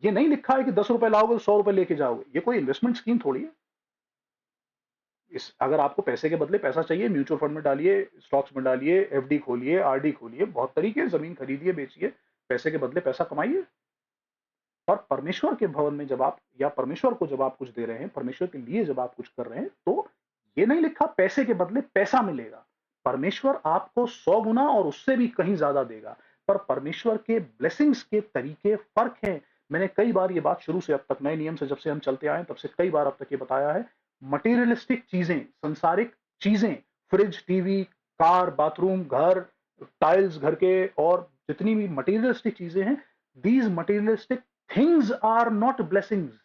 ये नहीं लिखा है कि 10 रुपए लाओगे तो 100 रुपए लेके जाओगे। ये कोई इन्वेस्टमेंट स्कीम थोड़ी है। अगर आपको पैसे के बदले पैसा चाहिए, म्यूचुअल फंड में डालिए, स्टॉक्स में डालिए, एफडी खोलिए, आरडी खोलिए, बहुत तरीके, जमीन खरीदिए, बेचिए, पैसे के बदले पैसा कमाइए। और परमेश्वर के भवन में जब आप, या परमेश्वर को जब आप कुछ दे रहे हैं, परमेश्वर के लिए जब आप कुछ कर रहे हैं, तो ये नहीं लिखा पैसे के बदले पैसा मिलेगा। परमेश्वर आपको 100 गुना और उससे भी कहीं ज्यादा देगा। पर परमेश्वर के ब्लेसिंग्स के तरीके फर्क हैं। मैंने कई बार ये बात शुरू से अब तक, नए नियम से जब से हम चलते आए तब से कई बार अब तक ये बताया है, मटेरियलिस्टिक चीजें, संसारिक चीजें, फ्रिज, टीवी, कार, बाथरूम, घर, टाइल्स घर के, और जितनी भी मटेरियलिस्टिक चीजें हैं, these materialistic things are not blessings.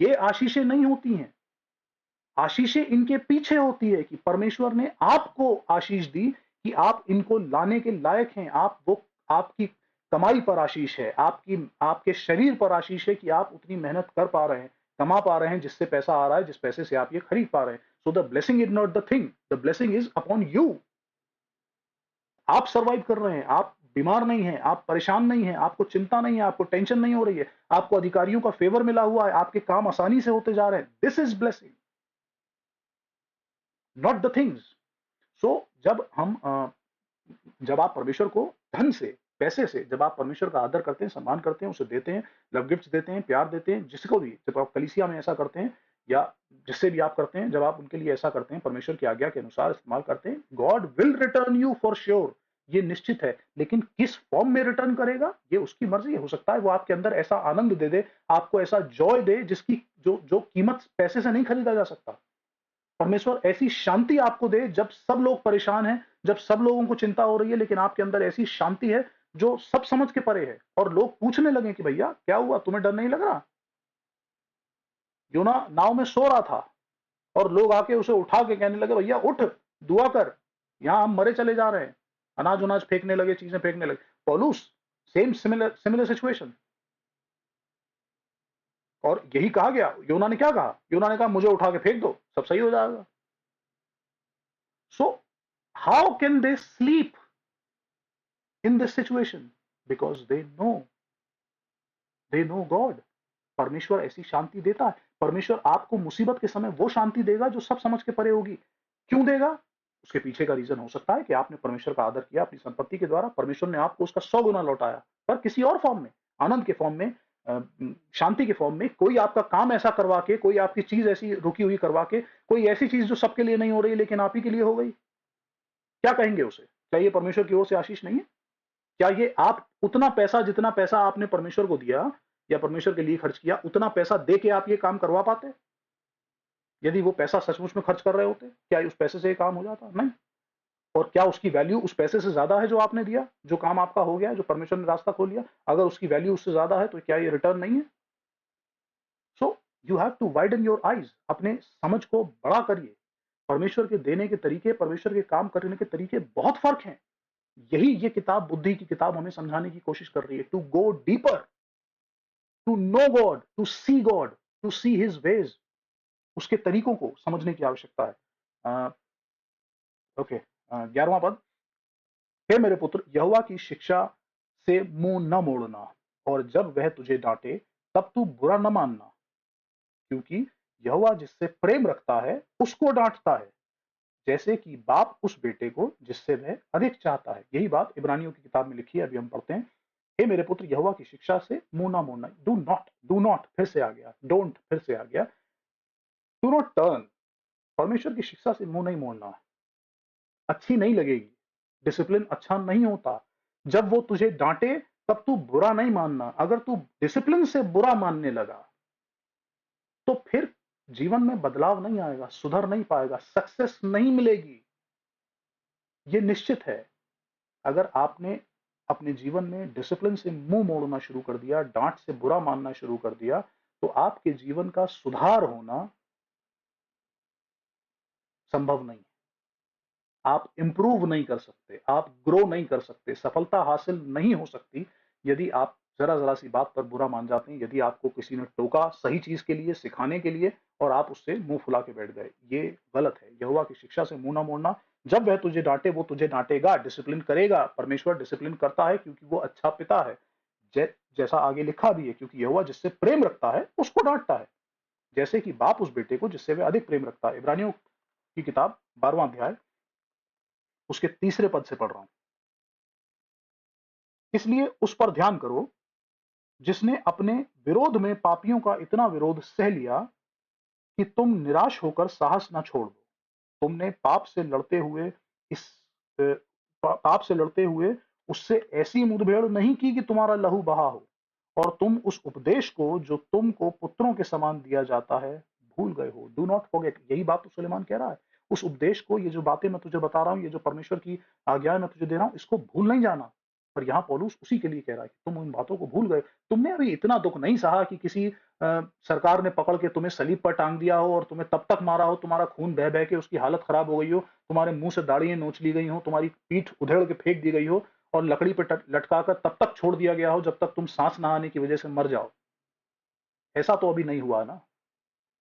ये आशीषें नहीं होती हैं। आशीषें इनके पीछे होती है कि परमेश्वर ने आपको आशीष दी कि आप इनको लाने के लायक हैं। वो आपकी कमाई पर आशीष है, आपके शरीर पर आशीष है कि आप उतनी मेहनत कर पा रहे हैं, कमा पा रहे हैं, जिससे पैसा आ रहा है, जिस पैसे से आप ये खरीद पा रहे हैं। So the blessing is not the thing, the blessing is upon you. आप सरवाइव कर रहे हैं, आप बीमार नहीं हैं, आप परेशान नहीं हैं, आपको चिंता नहीं है, आपको टेंशन नहीं हो रही है, आपको अधिकारियों का फेवर मिला हुआ है, आपके काम आसानी से होते जा रहे हैं। This is blessing, not the things. So जब आप परमेश्वर को धन से, पैसे से, जब आप परमेश्वर का आदर करते हैं, सम्मान करते हैं, उसे देते हैं, लव गिफ्ट्स देते हैं, प्यार देते हैं, जिसको भी, जब आप कलीसिया में ऐसा करते हैं या जिससे भी आप करते हैं, जब आप उनके लिए ऐसा करते हैं, परमेश्वर की आज्ञा के अनुसार इस्तेमाल करते हैं, God will return you for sure. ये निश्चित है। लेकिन किस फॉर्म में रिटर्न करेगा, ये उसकी मर्जी है। हो सकता है वो आपके अंदर ऐसा आनंद दे दे, आपको ऐसा जॉय दे जिसकी जो कीमत पैसे से नहीं खरीदा जा सकता। परमेश्वर ऐसी शांति आपको दे जब सब लोग परेशान हैं, जब सब लोगों को चिंता हो रही है, लेकिन आपके अंदर ऐसी शांति है जो सब समझ के परे है, और लोग पूछने लगे कि भैया क्या हुआ, तुम्हें डर नहीं लग रहा? योना नाव में सो रहा था और लोग आके उसे उठा के कहने लगे, भैया उठ, दुआ कर, यहां हम मरे चले जा रहे हैं। अनाज उनाज फेंकने लगे, चीजें फेंकने लगे। पौलुस, सेम सिमिलर सिचुएशन। और यही कहा गया। योना ने क्या कहा? योना ने कहा मुझे उठा के फेंक दो, सब सही हो जाएगा। So how can they sleep in this situation? Because they know God. परमेश्वर ऐसी शांति देता है। परमेश्वर आपको मुसीबत के समय वो शांति देगा जो सब समझ के परे होगी। क्यों देगा? उसके पीछे का रीजन हो सकता है कि आपने परमेश्वर का आदर किया अपनी संपत्ति के द्वारा, परमेश्वर ने आपको उसका 100 गुना लौटाया, पर किसी और फॉर्म में, आनंद के फॉर्म में, शांति के फॉर्म में। कोई आपका काम ऐसा करवा के, कोई आपकी चीज ऐसी रुकी हुई करवा के, कोई ऐसी चीज जो सबके लिए नहीं हो रही लेकिन आप ही के लिए हो गई, क्या कहेंगे उसे? क्या ये परमेश्वर की ओर से आशीष नहीं है? क्या ये आप उतना पैसा, जितना पैसा आपने परमेश्वर को दिया या परमेश्वर के लिए खर्च किया, उतना पैसा दे के आप ये काम करवा पाते? यदि वो पैसा सचमुच में खर्च कर रहे होते, क्या उस पैसे से ये काम हो जाता? नहीं। और क्या उसकी वैल्यू उस पैसे से ज्यादा है जो आपने दिया, जो काम आपका हो गया, जो परमेश्वर ने रास्ता खोल लिया? अगर उसकी वैल्यू उससे ज्यादा है तो क्या ये रिटर्न नहीं है? So you have to widen your eyes. अपने समझ को बड़ा करिए। परमेश्वर के देने के तरीके, परमेश्वर के काम करने के तरीके बहुत फर्क हैं। यही ये किताब, बुद्धि की किताब, हमें समझाने की कोशिश कर रही है। To go deeper, to know God, to see his ways. उसके तरीकों को समझने की आवश्यकता है। ओके, 11वां पद। हे मेरे पुत्र, यहोवा की शिक्षा से मुंह न मोड़ना, और जब वह तुझे डांटे तब तू बुरा न मानना, क्योंकि यहोवा जिससे प्रेम रखता है उसको डांटता है, जैसे कि बाप उस बेटे को जिससे वह अधिक चाहता है। यही बात इब्रानियों की किताब में लिखी है, अभी हम पढ़ते हैं। हे मेरे पुत्र, यहोवा की शिक्षा से मुंह ना मोड़ना। डू नॉट फिर से आ गया, डोंट फिर से आ गया। Do not turn. परमेश्वर की शिक्षा से मुंह नहीं मोड़ना। अच्छी नहीं लगेगी, डिसिप्लिन अच्छा नहीं होता। जब वो तुझे डांटे तब तू बुरा नहीं मानना। अगर तू डिसिप्लिन से बुरा मानने लगा तो फिर जीवन में बदलाव नहीं आएगा, सुधर नहीं पाएगा, सक्सेस नहीं मिलेगी। ये निश्चित है। अगर आपने अपने जीवन में डिसिप्लिन से मुंह मोड़ना शुरू कर दिया, डांट से बुरा मानना शुरू कर दिया, तो आपके जीवन का सुधार होना संभव नहीं। आप इंप्रूव नहीं कर सकते, आप ग्रो नहीं कर सकते, सफलता हासिल नहीं हो सकती यदि आप जरा सी बात पर बुरा मान जाते हैं। यदि आपको किसी ने टोका सही चीज के लिए, सिखाने के लिए, और आप उससे मुंह फुला के बैठ गए, ये गलत है। यहोवा की शिक्षा से मुंह ना मोड़ना। जब वह तुझे डांटे वो तुझे डांटेगा, डिसिप्लिन करेगा। परमेश्वर डिसिप्लिन करता है क्योंकि वो अच्छा पिता है। जैसा आगे लिखा भी है, क्योंकि यहोवा जिससे प्रेम रखता है उसको डांटता है, जैसे कि बाप उस बेटे को जिससे वह अधिक प्रेम रखता है। इब्रानियों की किताब 12वां अध्याय उसके 3 पद से पढ़ रहा हूं। इसलिए उस पर ध्यान करो जिसने अपने विरोध में पापियों का इतना विरोध सह लिया कि तुम निराश होकर साहस ना छोड़ दो। तुमने पाप से लड़ते हुए इस पाप से लड़ते हुए उससे ऐसी मुठभेड़ नहीं की कि तुम्हारा लहू बहा हो, और तुम उस उपदेश को जो तुमको पुत्रों के समान दिया जाता है भूल गए हो। डू नॉट फॉरगेट, यही बात तो सुलेमान कह रहा है। उस उपदेश को, ये जो बातें मैं तुझे बता रहा हूं, ये जो परमेश्वर की आज्ञाएं मैं तुझे दे रहा हूं, इसको भूल नहीं जाना। पर यहाँ पौलुस उसी के लिए कह रहा है कि तुम उन बातों को भूल गए। तुमने अभी इतना दुख नहीं सहा कि किसी सरकार ने पकड़ के तुम्हें सलीब पर टांग दिया हो और तुम्हें तब तक मारा हो, तुम्हारा खून बह बह के उसकी हालत खराब हो गई हो, तुम्हारे मुंह से दाढ़ियां नोच ली गई हो, तुम्हारी पीठ उधेड़ के फेंक दी गई हो और लकड़ी पर लटकाकर तब तक छोड़ दिया गया हो जब तक तुम सांस ना आने की वजह से मर जाओ। ऐसा तो अभी नहीं हुआ ना।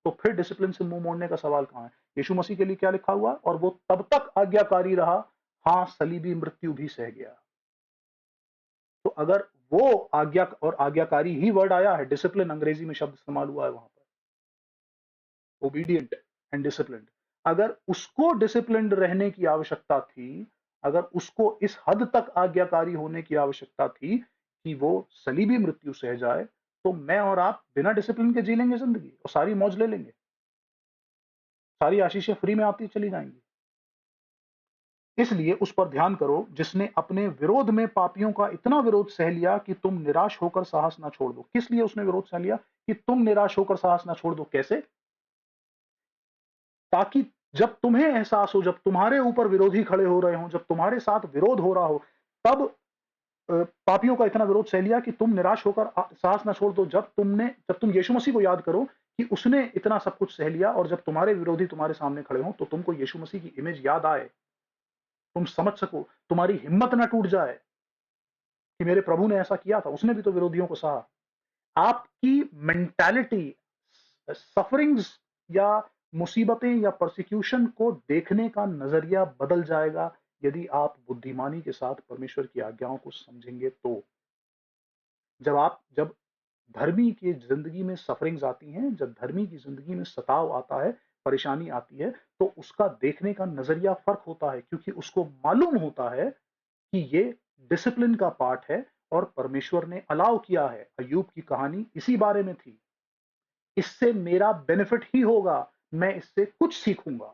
तो फिर डिसिप्लिन से मुंह मोड़ने का सवाल कहां है? यीशु मसीह के लिए क्या लिखा हुआ? और वो तब तक आज्ञाकारी रहा, हां, सलीबी मृत्यु भी सह गया। तो अगर वो आज्ञा और आज्ञाकारी ही वर्ड आया है, डिसिप्लिन अंग्रेजी में शब्द इस्तेमाल हुआ है वहां पर, ओबीडियंट एंड डिसिप्लिन, अगर उसको डिसिप्लिन्ड रहने की आवश्यकता थी, अगर उसको इस हद तक आज्ञाकारी होने की आवश्यकता थी कि वो सलीबी मृत्यु सह जाए, तो मैं और आप बिना डिसिप्लिन के जी लेंगे जिंदगी और सारी मौज ले लेंगे, सारी आशीषें फ्री में आती चली जाएंगी। इसलिए उस पर ध्यान करो जिसने अपने विरोध में पापियों का इतना विरोध सह लिया कि तुम निराश होकर साहस ना छोड़ दो। किस लिए उसने विरोध सह लिया? कि तुम निराश होकर साहस ना छोड़ दो। कैसे? ताकि जब तुम्हें एहसास हो, जब तुम्हारे ऊपर विरोधी खड़े हो रहे हो, जब तुम्हारे साथ विरोध हो रहा हो, तब पापियों का इतना विरोध सह लिया कि तुम निराश होकर साहस ना छोड़ दो। जब तुम यीशु मसीह को याद करो कि उसने इतना सब कुछ सह लिया, और जब तुम्हारे विरोधी तुम्हारे सामने खड़े हो तो तुमको यीशु मसीह की इमेज याद आए, तुम समझ सको, तुम्हारी हिम्मत ना टूट जाए कि मेरे प्रभु ने ऐसा किया था, उसने भी तो विरोधियों को सहा। आपकी मेंटालिटी सफरिंग्स या मुसीबतें या परसिक्यूशन को देखने का नजरिया बदल जाएगा यदि आप बुद्धिमानी के साथ परमेश्वर की आज्ञाओं को समझेंगे। तो जब धर्मी की जिंदगी में सफरिंग्स आती हैं, जब धर्मी की जिंदगी में सताव आता है, परेशानी आती है, तो उसका देखने का नजरिया फर्क होता है, क्योंकि उसको मालूम होता है कि ये डिसिप्लिन का पार्ट है और परमेश्वर ने अलाउ किया है। अय्यूब की कहानी इसी बारे में थी। इससे मेरा बेनिफिट ही होगा, मैं इससे कुछ सीखूंगा।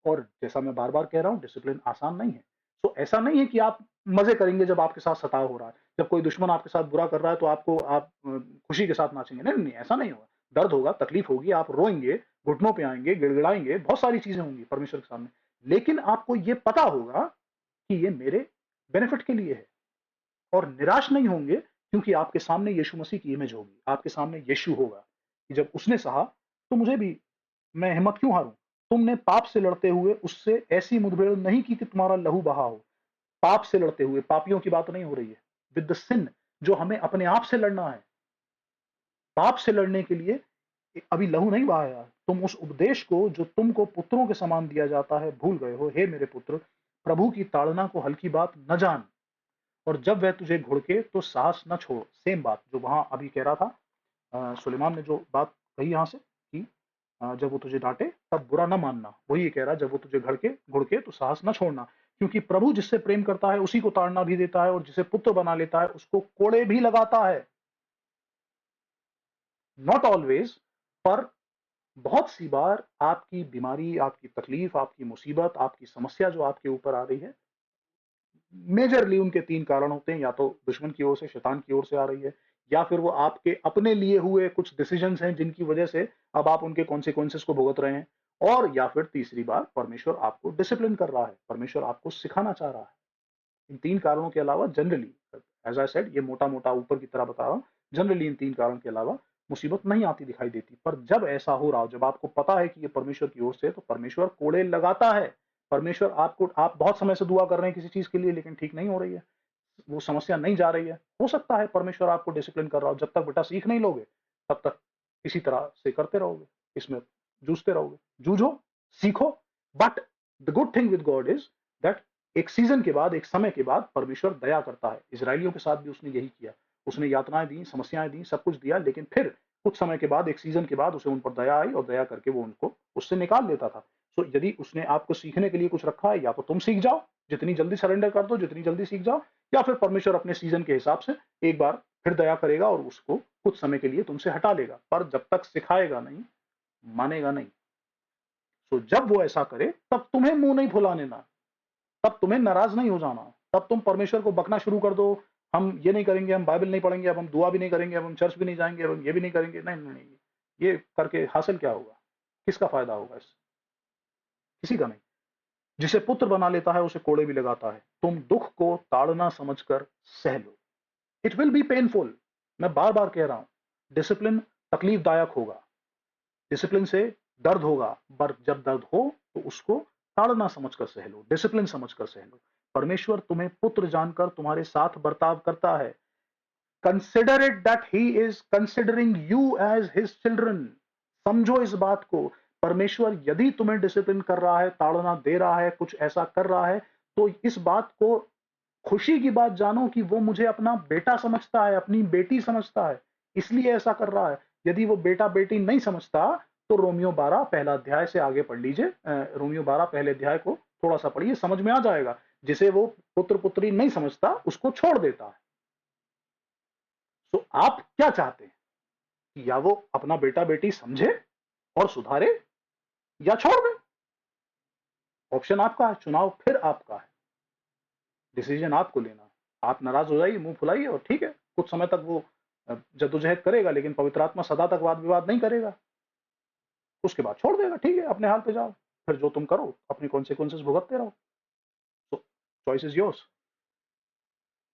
और जैसा मैं बार बार कह रहा हूं, डिसिप्लिन आसान नहीं है। तो ऐसा नहीं है कि आप मजे करेंगे जब आपके साथ सताव हो रहा है, जब कोई दुश्मन आपके साथ बुरा कर रहा है तो आप खुशी के साथ नाचेंगे। नहीं नहीं, ऐसा नहीं होगा। दर्द होगा, तकलीफ होगी, आप रोएंगे, घुटनों पे आएंगे, गिड़गिड़ाएंगे, बहुत सारी चीजें होंगी परमेश्वर के सामने। लेकिन आपको ये पता होगा कि ये मेरे बेनिफिट के लिए है, और निराश नहीं होंगे, क्योंकि आपके सामने यीशु मसीह की इमेज होगी, आपके सामने यीशु होगा कि जब उसने सहा तो मुझे भी, मैं हिम्मत क्यों हारूं? तुमने पाप से लड़ते हुए उससे ऐसी मुठभेड़ नहीं की कि तुम्हारा लहू बहा हो। पाप से लड़ते हुए, पापियों की बात नहीं हो रही है, विद द सिन, जो हमें अपने आप से लड़ना है। पाप से लड़ने के लिए अभी लहू नहीं बहाया। तुम उस उपदेश को जो तुमको पुत्रों के समान दिया जाता है भूल गए हो। हे मेरे पुत्र, प्रभु की ताड़ना को हल्की बात न जान, और जब वह तुझे घुड़के तो साहस न छोड़। सेम बात जो वहां अभी कह रहा था सुलेमान ने, जो बात कही यहां से कि जब वो तुझे डांटे तब बुरा न मानना, वही कह रहा, जब वो तुझे घुड़के तो साहस न छोड़ना, क्योंकि प्रभु जिससे प्रेम करता है उसी को ताड़ना भी देता है, और जिसे पुत्र बना लेता है उसको कोड़े भी लगाता है। नॉट ऑलवेज, पर बहुत सी बार आपकी बीमारी, आपकी तकलीफ, आपकी मुसीबत, आपकी समस्या जो आपके ऊपर आ रही है, मेजरली उनके 3 कारण होते हैं। या तो दुश्मन की ओर से, शैतान की ओर से आ रही है, या फिर वो आपके अपने लिए हुए कुछ डिसीजंस हैं जिनकी वजह से अब आप उनके कॉन्सिक्वेंसेस को भुगत रहे हैं, और या फिर तीसरी बार परमेश्वर आपको डिसिप्लिन कर रहा है, परमेश्वर आपको सिखाना चाह रहा है। इन 3 कारणों के अलावा जनरली, एज आई सेड, ये मोटा-मोटा ऊपर की तरह बता रहा हूं, जनरली इन 3 कारण के अलावा मुसीबत नहीं आती दिखाई देती। पर जब ऐसा हो रहा हो, जब आपको पता है कि ये परमेश्वर की ओर से है, तो परमेश्वर कोड़े लगाता है। परमेश्वर आपको, आप बहुत समय से दुआ कर रहे हैं किसी चीज के लिए लेकिन ठीक नहीं हो रही है, वो समस्या नहीं जा रही है, हो सकता है परमेश्वर आपको डिसिप्लिन कर रहा हो। जब तक बेटा सीख नहीं लोगे तब तक इसी तरह से करते रहोगे, इसमें जूझते रहोगे। जूझो, सीखो, but the good thing with God is that एक सीजन के बाद, एक समय के बाद परमेश्वर दया करता है। इजरायलियों के साथ भी उसने यही किया। उसने यातनाएं दी, समस्याएं दी, सब कुछ दिया, लेकिन फिर कुछ समय के बाद, एक सीजन के बाद उसे उन पर दया आई और दया करके वो उनको उससे निकाल लेता था। तो यदि उसने आपको सीखने के लिए कुछ रखा है, या तो तुम सीख जाओ, जितनी जल्दी सरेंडर कर दो, जितनी जल्दी सीख जाओ, या फिर परमेश्वर अपने सीजन के हिसाब से एक बार फिर दया करेगा और उसको कुछ समय के लिए तुमसे हटा लेगा, पर जब तक सिखाएगा नहीं, मानेगा नहीं। तो जब वो ऐसा करे तब तुम्हें मुंह नहीं फुलाने ना, तब तुम्हें नाराज नहीं हो जाना, तब तुम परमेश्वर को बकना शुरू कर दो, हम ये नहीं करेंगे, हम बाइबल नहीं पढ़ेंगे, अब हम दुआ भी नहीं करेंगे, अब हम चर्च भी नहीं जाएंगे, अब हम ये भी नहीं करेंगे। नहीं नहीं नहीं, ये करके हासिल क्या होगा? किसका फायदा होगा इससे? किसी का नहीं। जिसे पुत्र बना लेता है उसे कोड़े भी लगाता है। तुम दुख को ताड़ना समझकर सह लो। इट विल बी पेनफुल, मैं बार बार कह रहा हूं, डिसिप्लिन तकलीफदायक होगा, डिसिप्लिन से दर्द होगा, पर जब दर्द हो तो उसको ताड़ना समझकर सह लो, डिसिप्लिन समझकर सह लो। परमेश्वर तुम्हें पुत्र जानकर तुम्हारे साथ बर्ताव करता है। Consider it that he is considering you as his children. समझो इस बात को, परमेश्वर यदि तुम्हें डिसिप्लिन कर रहा है, ताड़ना दे रहा है, कुछ ऐसा कर रहा है, तो इस बात को खुशी की बात जानो कि वो मुझे अपना बेटा समझता है, अपनी बेटी समझता है, इसलिए ऐसा कर रहा है। यदि वो बेटा बेटी नहीं समझता तो रोमियो 12 पहला अध्याय से आगे पढ़ लीजिए, रोमियो 12 पहले अध्याय को थोड़ा सा पढ़िए, समझ में आ जाएगा। जिसे वो पुत्र पुत्री नहीं समझता उसको छोड़ देता है। तो आप क्या चाहते हैं कि या वो अपना बेटा बेटी समझे और सुधारे, या छोड़ दे? ऑप्शन आपका है, चुनाव फिर आपका है, डिसीजन आपको लेना है। आप नाराज हो जाइए, मुंह फुलाइए, और ठीक है, कुछ समय तक वो जद्दोजहद करेगा, लेकिन पवित्र आत्मा सदा तक वाद विवाद नहीं करेगा, उसके बाद छोड़ देगा। ठीक है, अपने हाल पे जाओ, फिर जो तुम करो अपनी कॉन्सिक्वेंसेस भुगतते रहो। तो चॉइस इज योर्स।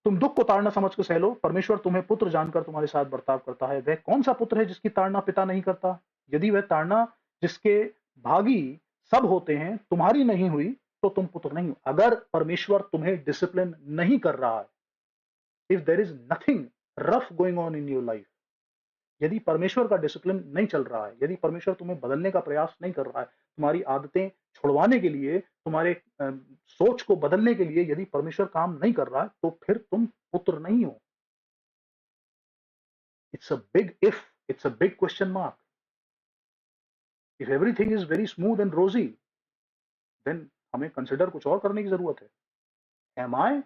तुम दुख को ताड़ना समझ कर सह लो। परमेश्वर तुम्हें पुत्र जानकर तुम्हारे साथ बर्ताव करता है। वह कौन सा पुत्र है जिसकी ताड़ना पिता नहीं करता? यदि वह ताड़ना जिसके भागी सब होते हैं तुम्हारी नहीं हुई तो तुम पुत्र नहीं हो। अगर परमेश्वर तुम्हें डिसिप्लिन नहीं कर रहा है, if there is nothing rough going on in your life, यदि परमेश्वर का डिसिप्लिन नहीं चल रहा है, यदि परमेश्वर तुम्हें बदलने का प्रयास नहीं कर रहा है, तुम्हारी आदतें छुड़वाने के लिए, तुम्हारे सोच को बदलने के लिए यदि परमेश्वर काम नहीं कर रहा है, तो फिर तुम पुत्र नहीं हो। It's a big if, it's a big question mark. If everything is very smooth and rosy, then हमें कंसिडर कुछ और करने की जरूरत है। Am I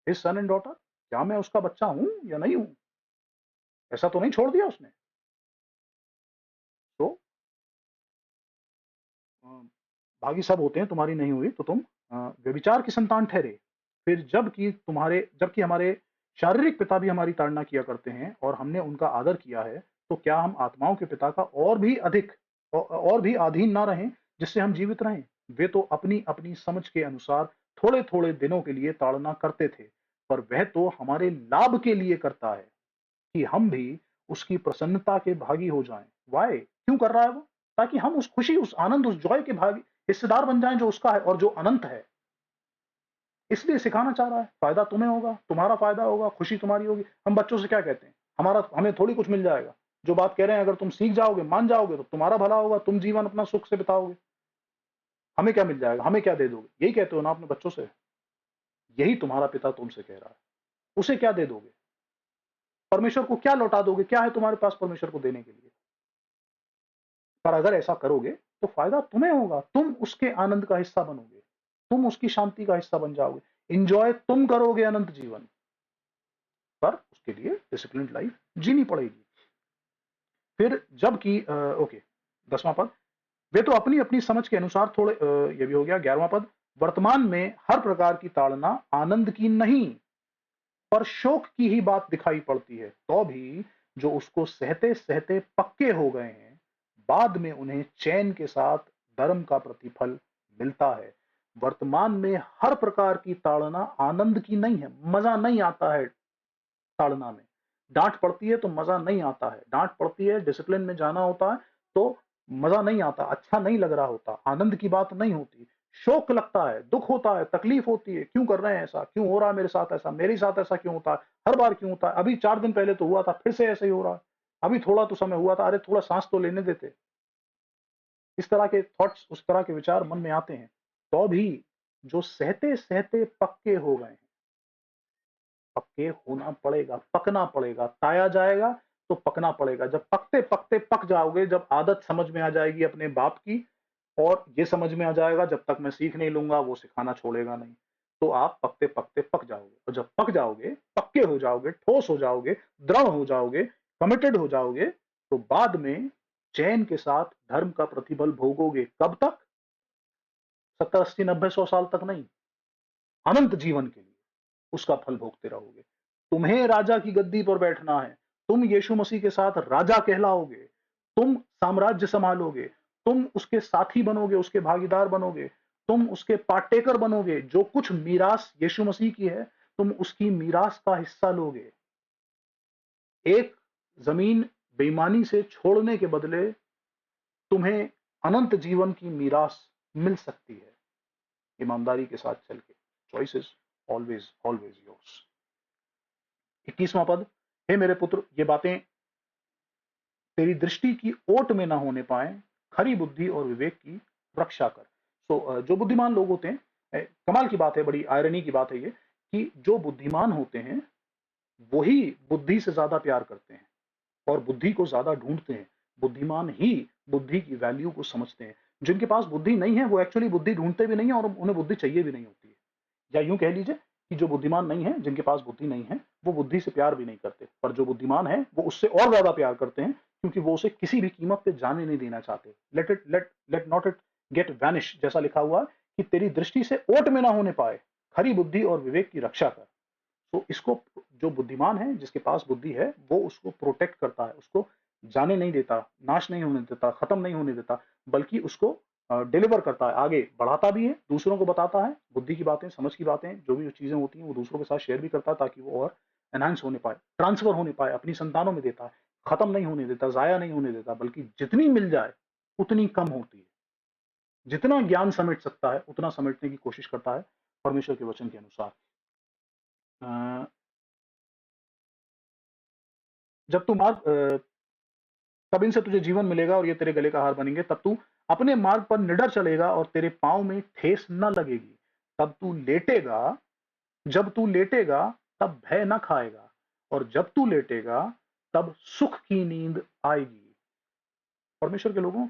his son and daughter? क्या मैं उसका बच्चा हूं या नहीं हूं? ऐसा तो नहीं छोड़ दिया उसने। तो भागी सब होते हैं तुम्हारी नहीं हुई तो तुम व्यभिचार की संतान ठहरे। फिर जबकि हमारे शारीरिक पिता भी हमारी ताड़ना किया करते हैं और हमने उनका आदर किया है, तो क्या हम आत्माओं के पिता का और भी अधीन ना रहें, जिससे हम जीवित रहें? वे तो अपनी अपनी समझ के अनुसार थोड़े थोड़े दिनों के लिए ताड़ना करते थे, पर वह तो हमारे लाभ के लिए करता है कि हम भी उसकी प्रसन्नता के भागी हो जाएं। वाई? क्यों कर रहा है वो? ताकि हम उस खुशी, उस आनंद, उस जॉय के भागी हिस्सेदार बन जाएं जो उसका है और जो अनंत है। इसलिए सिखाना चाह रहा है। फायदा तुम्हें होगा, तुम्हारा फायदा होगा, खुशी तुम्हारी होगी। हम बच्चों से क्या कहते हैं? हमें थोड़ी कुछ मिल जाएगा। जो बात कह रहे हैं अगर तुम सीख जाओगे, मान जाओगे, तो तुम्हारा भला होगा, तुम जीवन अपना सुख से बिताओगे। हमें क्या मिल जाएगा, हमें क्या दे दोगे? यही कहते हो ना अपने बच्चों से। यही तुम्हारा पिता तुमसे कह रहा है। उसे क्या दे दोगे? परमेश्वर को क्या लौटा दोगे? क्या है तुम्हारे पास परमेश्वर को देने के लिए? पर अगर ऐसा करोगे तो फायदा तुम्हें होगा, तुम उसके आनंद का हिस्सा बनोगे, तुम उसकी शांति का हिस्सा बन जाओगे, इंजॉय तुम करोगे अनंत जीवन। पर उसके लिए डिसिप्लिन्ड लाइफ जीनी पड़ेगी। फिर जबकि ओके, 10वां पद, वे तो अपनी अपनी समझ के अनुसार थोड़े, ये भी हो गया। 11वां पद, वर्तमान में हर प्रकार की ताड़ना आनंद की नहीं पर शोक की ही बात दिखाई पड़ती है, तो भी जो उसको सहते सहते पक्के हो गए हैं, बाद में उन्हें चैन के साथ धर्म का प्रतिफल मिलता है। वर्तमान में हर प्रकार की ताड़ना आनंद की नहीं है, मजा नहीं आता है ताड़ना में। डांट पड़ती है तो मजा नहीं आता है, डांट पड़ती है, डिसिप्लिन में जाना होता है तो मजा नहीं आता, अच्छा नहीं लग रहा होता, आनंद की बात नहीं होती, शोक लगता है, दुख होता है, तकलीफ होती है। क्यों कर रहे हैं ऐसा? क्यों हो रहा है मेरे साथ ऐसा? मेरे साथ ऐसा क्यों होता है? हर बार क्यों होता है? अभी 4 दिन पहले तो हुआ था, फिर से ऐसे ही हो रहा है। अभी थोड़ा तो समय हुआ था, अरे थोड़ा सांस तो लेने देते। इस तरह के थॉट्स, उस तरह के विचार मन में आते हैं। तो भी जो सहते सहते पक्के हो गए हैं, पक्के होना पड़ेगा, पकना पड़ेगा, ताया जाएगा तो पकना पड़ेगा। जब पकते पकते पक जाओगे, जब आदत समझ में आ जाएगी अपने बाप की, और ये समझ में आ जाएगा जब तक मैं सीख नहीं लूंगा वो सिखाना छोड़ेगा नहीं, तो आप पकते पकते पक जाओगे। और जब पक जाओगे, पक्के हो जाओगे, ठोस हो जाओगे, दृढ़ हो जाओगे, कमिटेड हो जाओगे, तो बाद में चैन के साथ धर्म का प्रतिफल भोगोगे। कब तक? 70, 80, 90, 100 साल तक नहीं, अनंत जीवन के लिए उसका फल भोगते रहोगे। तुम्हें राजा की गद्दी पर बैठना है, तुम यीशु मसीह के साथ राजा कहलाओगे, तुम साम्राज्य संभालोगे, तुम उसके साथी बनोगे, उसके भागीदार बनोगे, तुम उसके पार्टेकर बनोगे। जो कुछ मीरास यीशु मसीह की है, तुम उसकी मीरास का हिस्सा लोगे। एक जमीन बेईमानी से छोड़ने के बदले तुम्हें अनंत जीवन की मीरास मिल सकती है, ईमानदारी के साथ चल के। Choice is always always yours. 21वां पद, हे मेरे पुत्र, ये बातें तेरी दृष्टि की ओट में ना होने पाए, खरी बुद्धि और विवेक की रक्षा कर। जो बुद्धिमान लोग होते हैं, कमाल की बात है, बड़ी आयरनी की बात है ये, कि जो बुद्धिमान होते हैं वही बुद्धि से ज्यादा प्यार करते हैं और बुद्धि को ज्यादा ढूंढते हैं। बुद्धिमान ही बुद्धि की वैल्यू को समझते हैं। जिनके पास बुद्धि नहीं है वो एक्चुअली बुद्धि ढूंढते भी नहीं है और उन्हें बुद्धि चाहिए भी नहीं होती है। या यूं कह लीजिए कि जो बुद्धिमान नहीं है, जिनके पास बुद्धि नहीं है, वो बुद्धि से प्यार भी नहीं करते, पर जो बुद्धिमान है वो उससे और ज्यादा प्यार करते हैं, क्योंकि वो उसे किसी भी कीमत पे जाने नहीं देना चाहते। Let not it get vanish, जैसा लिखा हुआ है कि तेरी दृष्टि से ओट में ना होने पाए, खरी बुद्धि और विवेक की रक्षा कर। तो इसको जो बुद्धिमान है, जिसके पास बुद्धि है, वो उसको प्रोटेक्ट करता है, उसको जाने नहीं देता, नाश नहीं होने देता, खत्म नहीं होने देता, बल्कि उसको डिलीवर करता है, आगे बढ़ाता भी है, दूसरों को बताता है, बुद्धि की बातें, समझ की बातें, जो भी चीजें होती हैं वो दूसरों के साथ शेयर भी करता है, ताकि वो और एनहांस होने पाए, ट्रांसफर होने पाए, अपनी संतानों में देता है, खत्म नहीं होने देता, जाया नहीं होने देता, बल्कि जितनी मिल जाए उतनी कम होती है। जितना ज्ञान समेट सकता है उतना समेटने की कोशिश करता है परमेश्वर के वचन के अनुसार। जब तू मार्ग तब इनसे तुझे जीवन मिलेगा और ये तेरे गले का हार बनेंगे। तब तू अपने मार्ग पर निडर चलेगा और तेरे पांव में ठेस न लगेगी। तब तू लेटेगा, जब तू लेटेगा तब भय न खाएगा, और जब तू लेटेगा तब सुख की नींद आएगी। परमेश्वर के लोगों,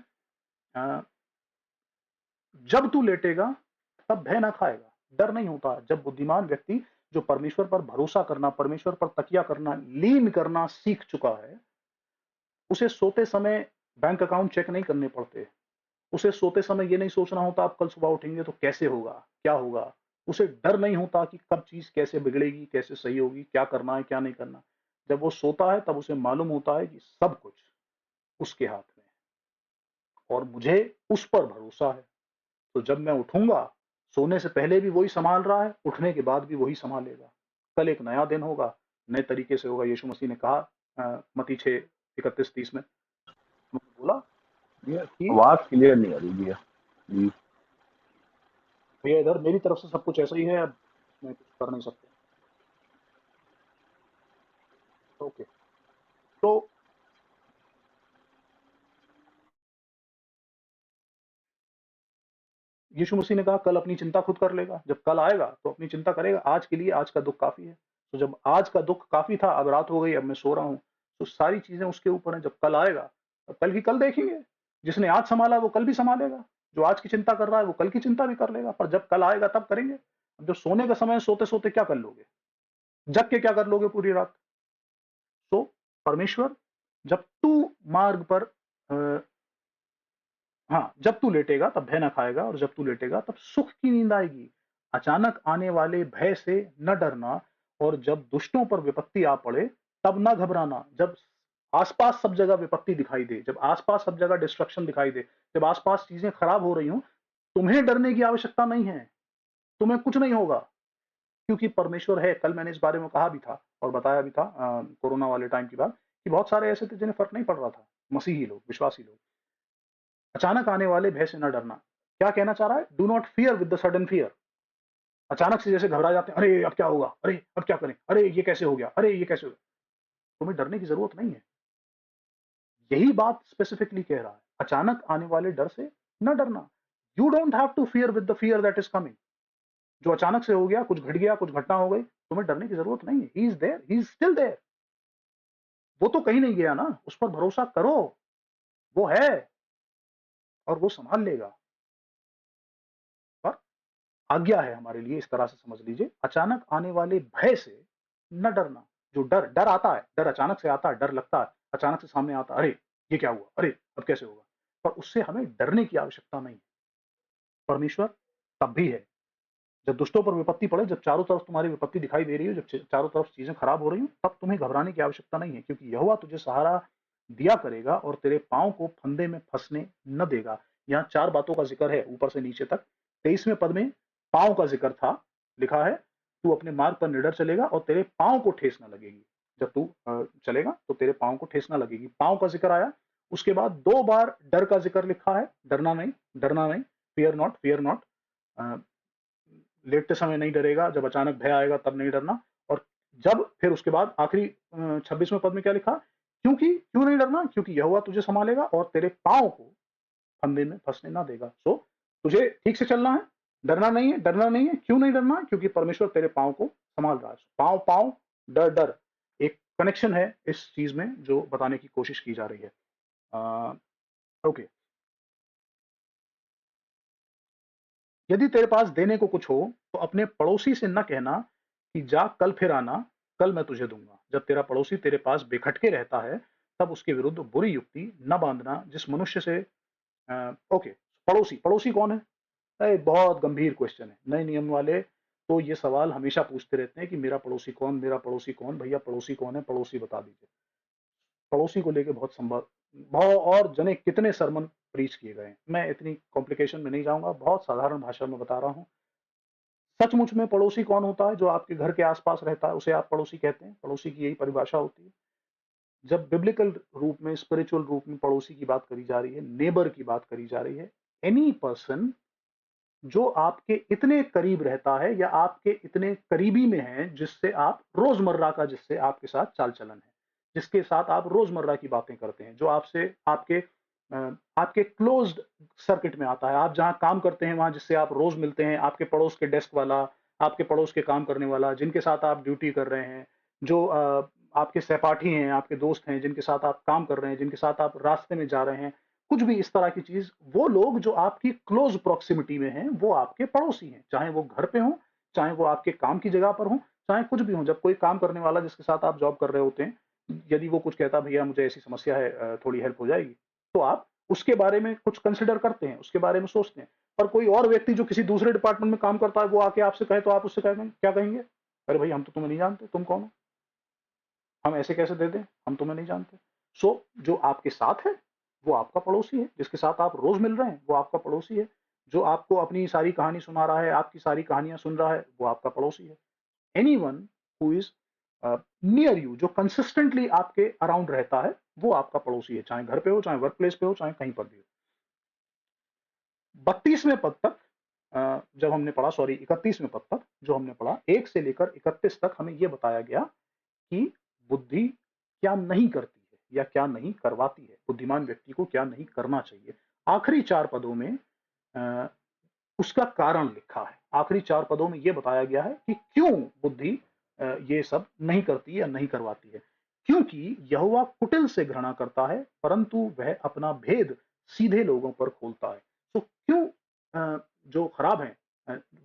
जब तू लेटेगा तब भय ना खाएगा, डर नहीं होता। जब बुद्धिमान व्यक्ति जो परमेश्वर पर भरोसा करना, परमेश्वर पर तकिया करना, लीन करना सीख चुका है, उसे सोते समय बैंक अकाउंट चेक नहीं करने पड़ते, उसे सोते समय ये नहीं सोचना होता आप कल सुबह उठेंगे तो कैसे होगा, क्या होगा। उसे डर नहीं होता कि कब चीज कैसे बिगड़ेगी, कैसे सही होगी, क्या करना है, क्या नहीं करना। जब वो सोता है तब उसे मालूम होता है कि सब कुछ उसके हाथ में है और मुझे उस पर भरोसा है। तो जब मैं उठूंगा, सोने से पहले भी वही संभाल रहा है, उठने के बाद भी वही संभालेगा। कल एक नया दिन होगा, नए तरीके से होगा। यीशु मसीह ने कहा मत्ती 6:31-30 में, बोला कि आवाज क्लियर नहीं आ रही भैया जी। भैया इधर मेरी तरफ से सब कुछ ऐसा ही है, अब मैं कुछ कर नहीं सकता। ओके, तो यीशु मसीह ने कहा कल अपनी चिंता खुद कर लेगा। जब कल आएगा तो अपनी चिंता करेगा, आज के लिए आज का दुख काफी है। तो जब आज का दुख काफी था, अब रात हो गई, अब मैं सो रहा हूँ, तो सारी चीजें उसके ऊपर हैं। जब कल आएगा तो कल की कल देखेंगे। जिसने आज संभाला वो कल भी संभालेगा, जो आज की चिंता कर रहा है वो कल की चिंता भी कर लेगा। पर जब कल आएगा तब करेंगे। अब जब सोने का समय, सोते सोते क्या कर लोगे, जग के क्या कर लोगे पूरी रात। तो परमेश्वर, जब तू मार्ग पर हाँ, जब तू लेटेगा तब भय ना खाएगा, और जब तू लेटेगा तब सुख की नींद आएगी। अचानक आने वाले भय से न डरना, और जब दुष्टों पर विपत्ति आ पड़े तब न घबराना। जब आसपास सब जगह विपत्ति दिखाई दे, जब आसपास सब जगह डिस्ट्रक्शन दिखाई दे, जब आसपास चीजें खराब हो रही हो, तुम्हें डरने की आवश्यकता नहीं है। तुम्हें कुछ नहीं होगा, क्योंकि परमेश्वर है। कल मैंने इस बारे में कहा भी था और बताया भी था कोरोना वाले टाइम की बात, कि बहुत सारे ऐसे थे जिन्हें फर्क नहीं पड़ रहा था, मसीही लोग, विश्वासी लोग। अचानक आने वाले भय से न डरना। क्या कहना चाह रहा है? Do not fear with the sudden fear. अचानक से जैसे घबरा जाते हैं, अरे अब क्या होगा, अरे अब क्या करें, अरे ये कैसे हो गया, अरे ये कैसे हो गया। तुम्हें डरने की जरूरत नहीं है। यही बात स्पेसिफिकली कह रहा है, अचानक आने वाले डर से न डरना। You don't have to fear with the fear that is coming. जो अचानक से हो गया, कुछ घट गया, कुछ घटना हो गई, तुम्हें डरने की जरूरत नहीं है। He is there, he is still there. वो तो कहीं नहीं गया ना, उस पर भरोसा करो, वो है और वो संभाल लेगा। और आज्ञा है हमारे लिए, इस तरह से समझ लीजिए, अचानक आने वाले भय से न डरना। जो डर डर आता है, डर अचानक से आता है, डर लगता है, अचानक से सामने आता है, अरे ये क्या हुआ, अरे अब कैसे होगा, पर उससे हमें डरने की आवश्यकता नहीं है। परमेश्वर तब भी है जब दुष्टों पर विपत्ति पड़े, जब चारों तरफ तुम्हारी विपत्ति दिखाई दे रही हो, जब चारों तरफ चीजें खराब हो रही हो, तब तुम्हें घबराने की आवश्यकता नहीं है, क्योंकि यहोवा तुझे सहारा दिया करेगा और तेरे पांव को फंदे में फंसने न देगा। यहाँ 4 बातों का जिक्र है ऊपर से नीचे तक। 23वें पद में पांव का जिक्र था, लिखा है तू अपने मार्ग पर निडर चलेगा और तेरे पांव को ठेस न लगेगी। जब तू चलेगा तो तेरे पांव को ठेस न लगेगी, पांव का जिक्र आया। उसके बाद 2 बार डर का जिक्र लिखा है, डरना नहीं, डरना नहीं, फियर नॉट, फियर नॉट। लेटते समय नहीं डरेगा, जब अचानक भय आएगा तब नहीं डरना। और जब फिर उसके बाद आखिरी 26वें पद में क्या लिखा, क्यों नहीं डरना, क्योंकि यहोवा तुझे संभालेगा और तेरे पांव को फंदे में फंसने ना देगा। सो तुझे ठीक से चलना है, डरना नहीं है, डरना नहीं है। क्यों नहीं डरना, क्योंकि परमेश्वर तेरे पांव को संभाल रहा है। पांव पांव, डर डर, एक कनेक्शन है इस चीज में जो बताने की कोशिश की जा रही है। ओके, यदि तेरे पास देने को कुछ हो तो अपने पड़ोसी से न कहना कि जा कल फिर आना, कल मैं तुझे दूंगा। जब तेरा पड़ोसी तेरे पास बेखटके रहता है तब उसके विरुद्ध बुरी युक्ति न बांधना। जिस मनुष्य से ओके, पड़ोसी, पड़ोसी कौन है? बहुत गंभीर क्वेश्चन है। नए नियम वाले तो ये सवाल हमेशा पूछते रहते हैं कि मेरा पड़ोसी कौन, मेरा पड़ोसी कौन। भैया पड़ोसी कौन है, पड़ोसी बता दीजिए। पड़ोसी को लेके बहुत संभव, बहुत और जने कितने सरमन प्रीच किए गए हैं। मैं इतनी कॉम्प्लिकेशन में नहीं जाऊंगा, बहुत साधारण भाषा में बता रहा हूँ। सचमुच में पड़ोसी कौन होता है? जो आपके घर के आसपास रहता है उसे आप पड़ोसी कहते हैं। पड़ोसी की यही परिभाषा होती है। जब बिब्लिकल रूप में, स्पिरिचुअल रूप में पड़ोसी की बात करी जा रही है, नेबर की बात करी जा रही है, एनी पर्सन जो आपके इतने करीब रहता है या आपके इतने करीबी में है, जिससे आप रोजमर्रा का, जिससे आपके साथ चाल चलन है, जिसके साथ आप रोजमर्रा की बातें करते हैं, जो आपसे आपके क्लोज्ड सर्किट में आता है। आप जहां काम करते हैं वहां जिससे आप रोज मिलते हैं, आपके पड़ोस के डेस्क वाला, आपके पड़ोस के काम करने वाला, जिनके साथ आप ड्यूटी कर रहे हैं, जो आपके सहपाठी हैं, आपके दोस्त हैं, जिनके साथ आप काम कर रहे हैं, जिनके साथ आप रास्ते में जा रहे हैं, कुछ भी इस तरह की चीज, वो लोग जो आपकी क्लोज प्रॉक्सिमिटी में हैं वो आपके पड़ोसी हैं। चाहे वो घर पे हो, चाहे वो आपके काम की जगह पर हो, चाहे कुछ भी हो। जब कोई काम करने वाला जिसके साथ आप जॉब कर रहे होते हैं, यदि वो कुछ कहता भैया मुझे ऐसी समस्या है, थोड़ी हेल्प हो जाएगी, तो आप उसके बारे में कुछ कंसिडर करते हैं, उसके बारे में सोचते हैं। पर कोई और व्यक्ति जो किसी दूसरे डिपार्टमेंट में काम करता है वो आके आपसे कहे तो आप उससे क्या कहेंगे? अरे भाई हम तो तुम्हें नहीं जानते, तुम कौन हो, हम ऐसे कैसे दे दें, हम तुम्हें नहीं जानते। सो जो आपके साथ है वो आपका पड़ोसी है, जिसके साथ आप रोज मिल रहे हैं वो आपका पड़ोसी है, जो आपको अपनी सारी कहानी सुना रहा है, आपकी सारी कहानियां सुन रहा है, वो आपका पड़ोसी है। Anyone who is near you, जो कंसिस्टेंटली आपके अराउंड रहता है, वो आपका पड़ोसी है, चाहे घर पे हो, चाहे वर्क प्लेस पे हो, चाहे कहीं पर भी हो। 32वें पद तक जब हमने पढ़ा, सॉरी 31वें पद तक जो हमने पढ़ा, 1 से लेकर 31 तक हमें यह बताया गया कि बुद्धि क्या नहीं करती है या क्या नहीं करवाती है, बुद्धिमान व्यक्ति को क्या नहीं करना चाहिए। आखिरी 4 पदों में उसका कारण लिखा है। आखिरी 4 पदों में यह बताया गया है कि क्यों बुद्धि ये सब नहीं करती या नहीं करवाती है। क्योंकि यहोवा कुटिल से घृणा करता है परंतु वह अपना भेद सीधे लोगों पर खोलता है। तो क्यों जो खराब हैं,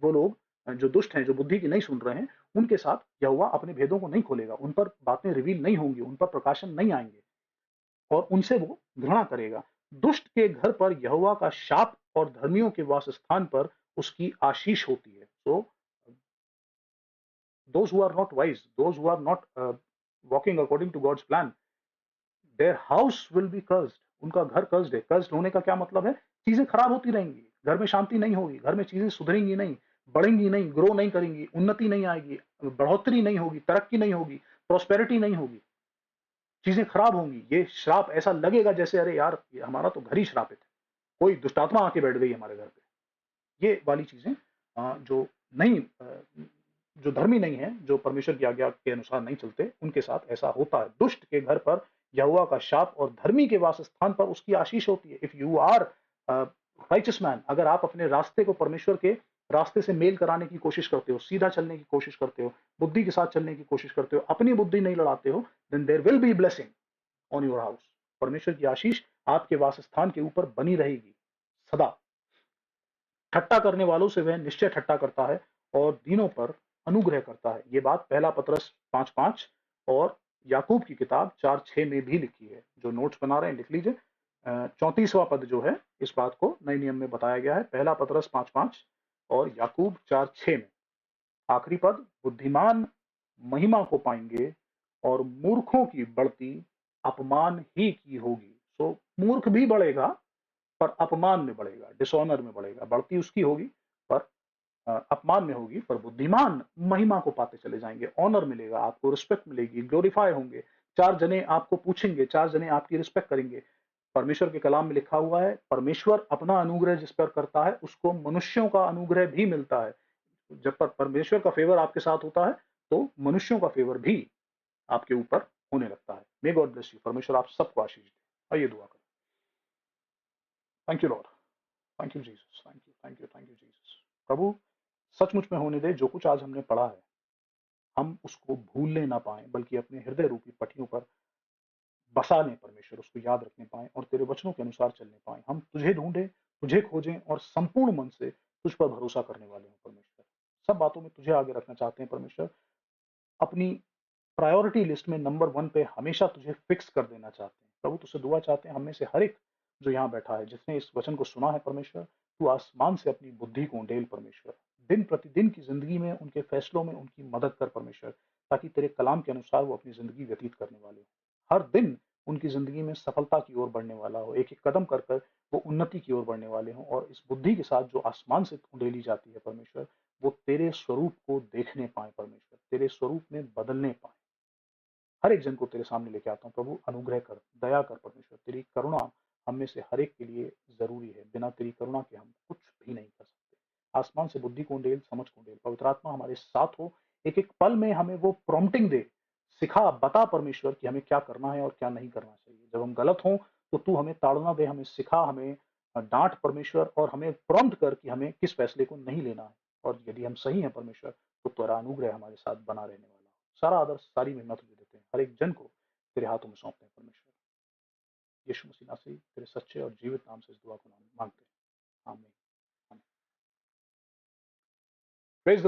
वो लोग जो दुष्ट हैं, जो बुद्धि की नहीं सुन रहे हैं, उनके साथ यहोवा अपने भेदों को नहीं खोलेगा, उन पर बातें रिवील नहीं होंगी, उन पर प्रकाशन नहीं आएंगे और उनसे वो घृणा करेगा। दुष्ट के घर पर यहोवा का शाप और धर्मियों के वास स्थान पर उसकी आशीष होती है। So those who are not wise, those who are not walking according to God's plan, their house will be cursed. उनका घर कर्स्ड है। कर्स्ड होने का क्या मतलब है? चीजें खराब होती रहेंगी, घर में शांति नहीं होगी, घर में चीजें सुधरेंगी नहीं, बढ़ेंगी नहीं, ग्रो नहीं करेंगी, उन्नति नहीं आएगी, बढ़ोतरी नहीं होगी, तरक्की नहीं होगी, प्रोस्पेरिटी नहीं होगी, चीजें खराब होंगी। ये श्राप ऐसा लगेगा जैसे अरे यार हमारा तो घर ही श्रापित है, कोई दुष्टात्मा आके बैठ गई हमारे घर पे। ये वाली चीजें जो नहीं, जो धर्मी नहीं है, जो परमेश्वर की आज्ञा के अनुसार नहीं चलते, उनके साथ ऐसा होता है। दुष्ट के घर पर यहोवा का शाप और धर्मी के वास स्थान पर उसकी आशीष होती है। If you are righteous man, अगर आप अपने रास्ते को परमेश्वर के रास्ते से मेल कराने की कोशिश करते हो, सीधा चलने की कोशिश करते हो, बुद्धि के साथ चलने की कोशिश करते हो, अपनी बुद्धि नहीं लड़ाते हो, then there will be blessing on your house. परमेश्वर की आशीष आपके वासस्थान के ऊपर बनी रहेगी सदा। ठट्टा करने वालों से वह निश्चय ठट्टा करता है और दीनों पर अनुग्रह करता है। ये बात पहला पतरस 5:5 और याकूब की किताब 4:6 में भी लिखी है। जो नोट्स बना रहे हैं लिख लीजिए। 34वां पद जो है इस बात को नए नियम में बताया गया है, पहला पतरस 5:5 और याकूब 4:6 में। आखिरी पद, बुद्धिमान महिमा को पाएंगे और मूर्खों की बढ़ती अपमान ही की होगी। सो मूर्ख भी बढ़ेगा पर अपमान में बढ़ेगा, डिसऑनर में बढ़ेगा। बढ़ती उसकी होगी पर अपमान में होगी, पर बुद्धिमान महिमा को पाते चले जाएंगे, ऑनर मिलेगा आपको, रिस्पेक्ट मिलेगी, ग्लोरीफाई होंगे। 4 जने आपको पूछेंगे, 4 जने आपकी रिस्पेक्ट करेंगे। परमेश्वर के कलाम में लिखा हुआ है, परमेश्वर अपना अनुग्रह जिस पर करता है उसको मनुष्यों का अनुग्रह भी मिलता है। जब पर परमेश्वर का फेवर आपके साथ होता है तो मनुष्यों का फेवर भी आपके ऊपर होने लगता है। May God bless you. परमेश्वर आप सबको आशीष दे। आइए दुआ करें। Thank you Lord, thank you Jesus, thank you, thank you, thank you Jesus. प्रभु सचमुच में होने दे, जो कुछ आज हमने पढ़ा है हम उसको भूलने ना पाए, बल्कि अपने हृदय रूपी पट्टियों पर बसा लें परमेश्वर, उसको याद रखने पाए और तेरे वचनों के अनुसार चलने पाए। हम तुझे ढूंढें, तुझे खोजें और संपूर्ण मन से तुझ पर भरोसा करने वाले हैं परमेश्वर। सब बातों में तुझे आगे रखना चाहते हैं परमेश्वर। अपनी प्रायोरिटी लिस्ट में नंबर 1 पे हमेशा तुझे फिक्स कर देना चाहते हैं। प्रभु तुझसे दुआ चाहते हैं, हम में से हर एक जो यहाँ बैठा है, जिसने इस वचन को सुना है परमेश्वर, तू आसमान से अपनी बुद्धि को उंडेल परमेश्वर। दिन प्रतिदिन की जिंदगी में, उनके फैसलों में उनकी मदद कर परमेश्वर, ताकि तेरे कलाम के अनुसार वो अपनी जिंदगी व्यतीत करने वाले हो। हर दिन उनकी जिंदगी में सफलता की ओर बढ़ने वाला हो, एक एक कदम कर कर वो उन्नति की ओर बढ़ने वाले हों, और इस बुद्धि के साथ जो आसमान से उंडेली जाती है परमेश्वर, वो तेरे स्वरूप को देखने पाए परमेश्वर, तेरे स्वरूप में बदलने पाए। हर एक जन को तेरे सामने लेके आता हूँ प्रभु, अनुग्रह कर, दया कर परमेश्वर। तेरी करुणा हम में से हर एक के लिए जरूरी है। बिना तेरी करुणा के हम कुछ भी नहीं कर सकते। आसमान से बुद्धि को उंडेल, समझ को उंडेल। पवित्र आत्मा हमारे साथ हो, एक एक पल में हमें वो प्रॉम्प्टिंग दे, सिखा, बता परमेश्वर कि हमें क्या करना है और क्या नहीं करना चाहिए। जब हम गलत हों तो तू हमें ताड़ना दे, हमें सिखा, हमें डांट परमेश्वर, और हमें प्रॉम्प्ट कर कि हमें किस फैसले को नहीं लेना है। और यदि हम सही हैं परमेश्वर, तो तेरा अनुग्रह हमारे साथ बना रहने वाला हो। सारा आदर, सारी महिमा तुझे देते हैं। हर एक जन को तेरे हाथों में सौंपते हैं परमेश्वर। यीशु मसीह नासरी तेरे सच्चे और जीवित नाम से इस दुआ को मांगते हैं। आमीन। आमीन। Praise the Lord.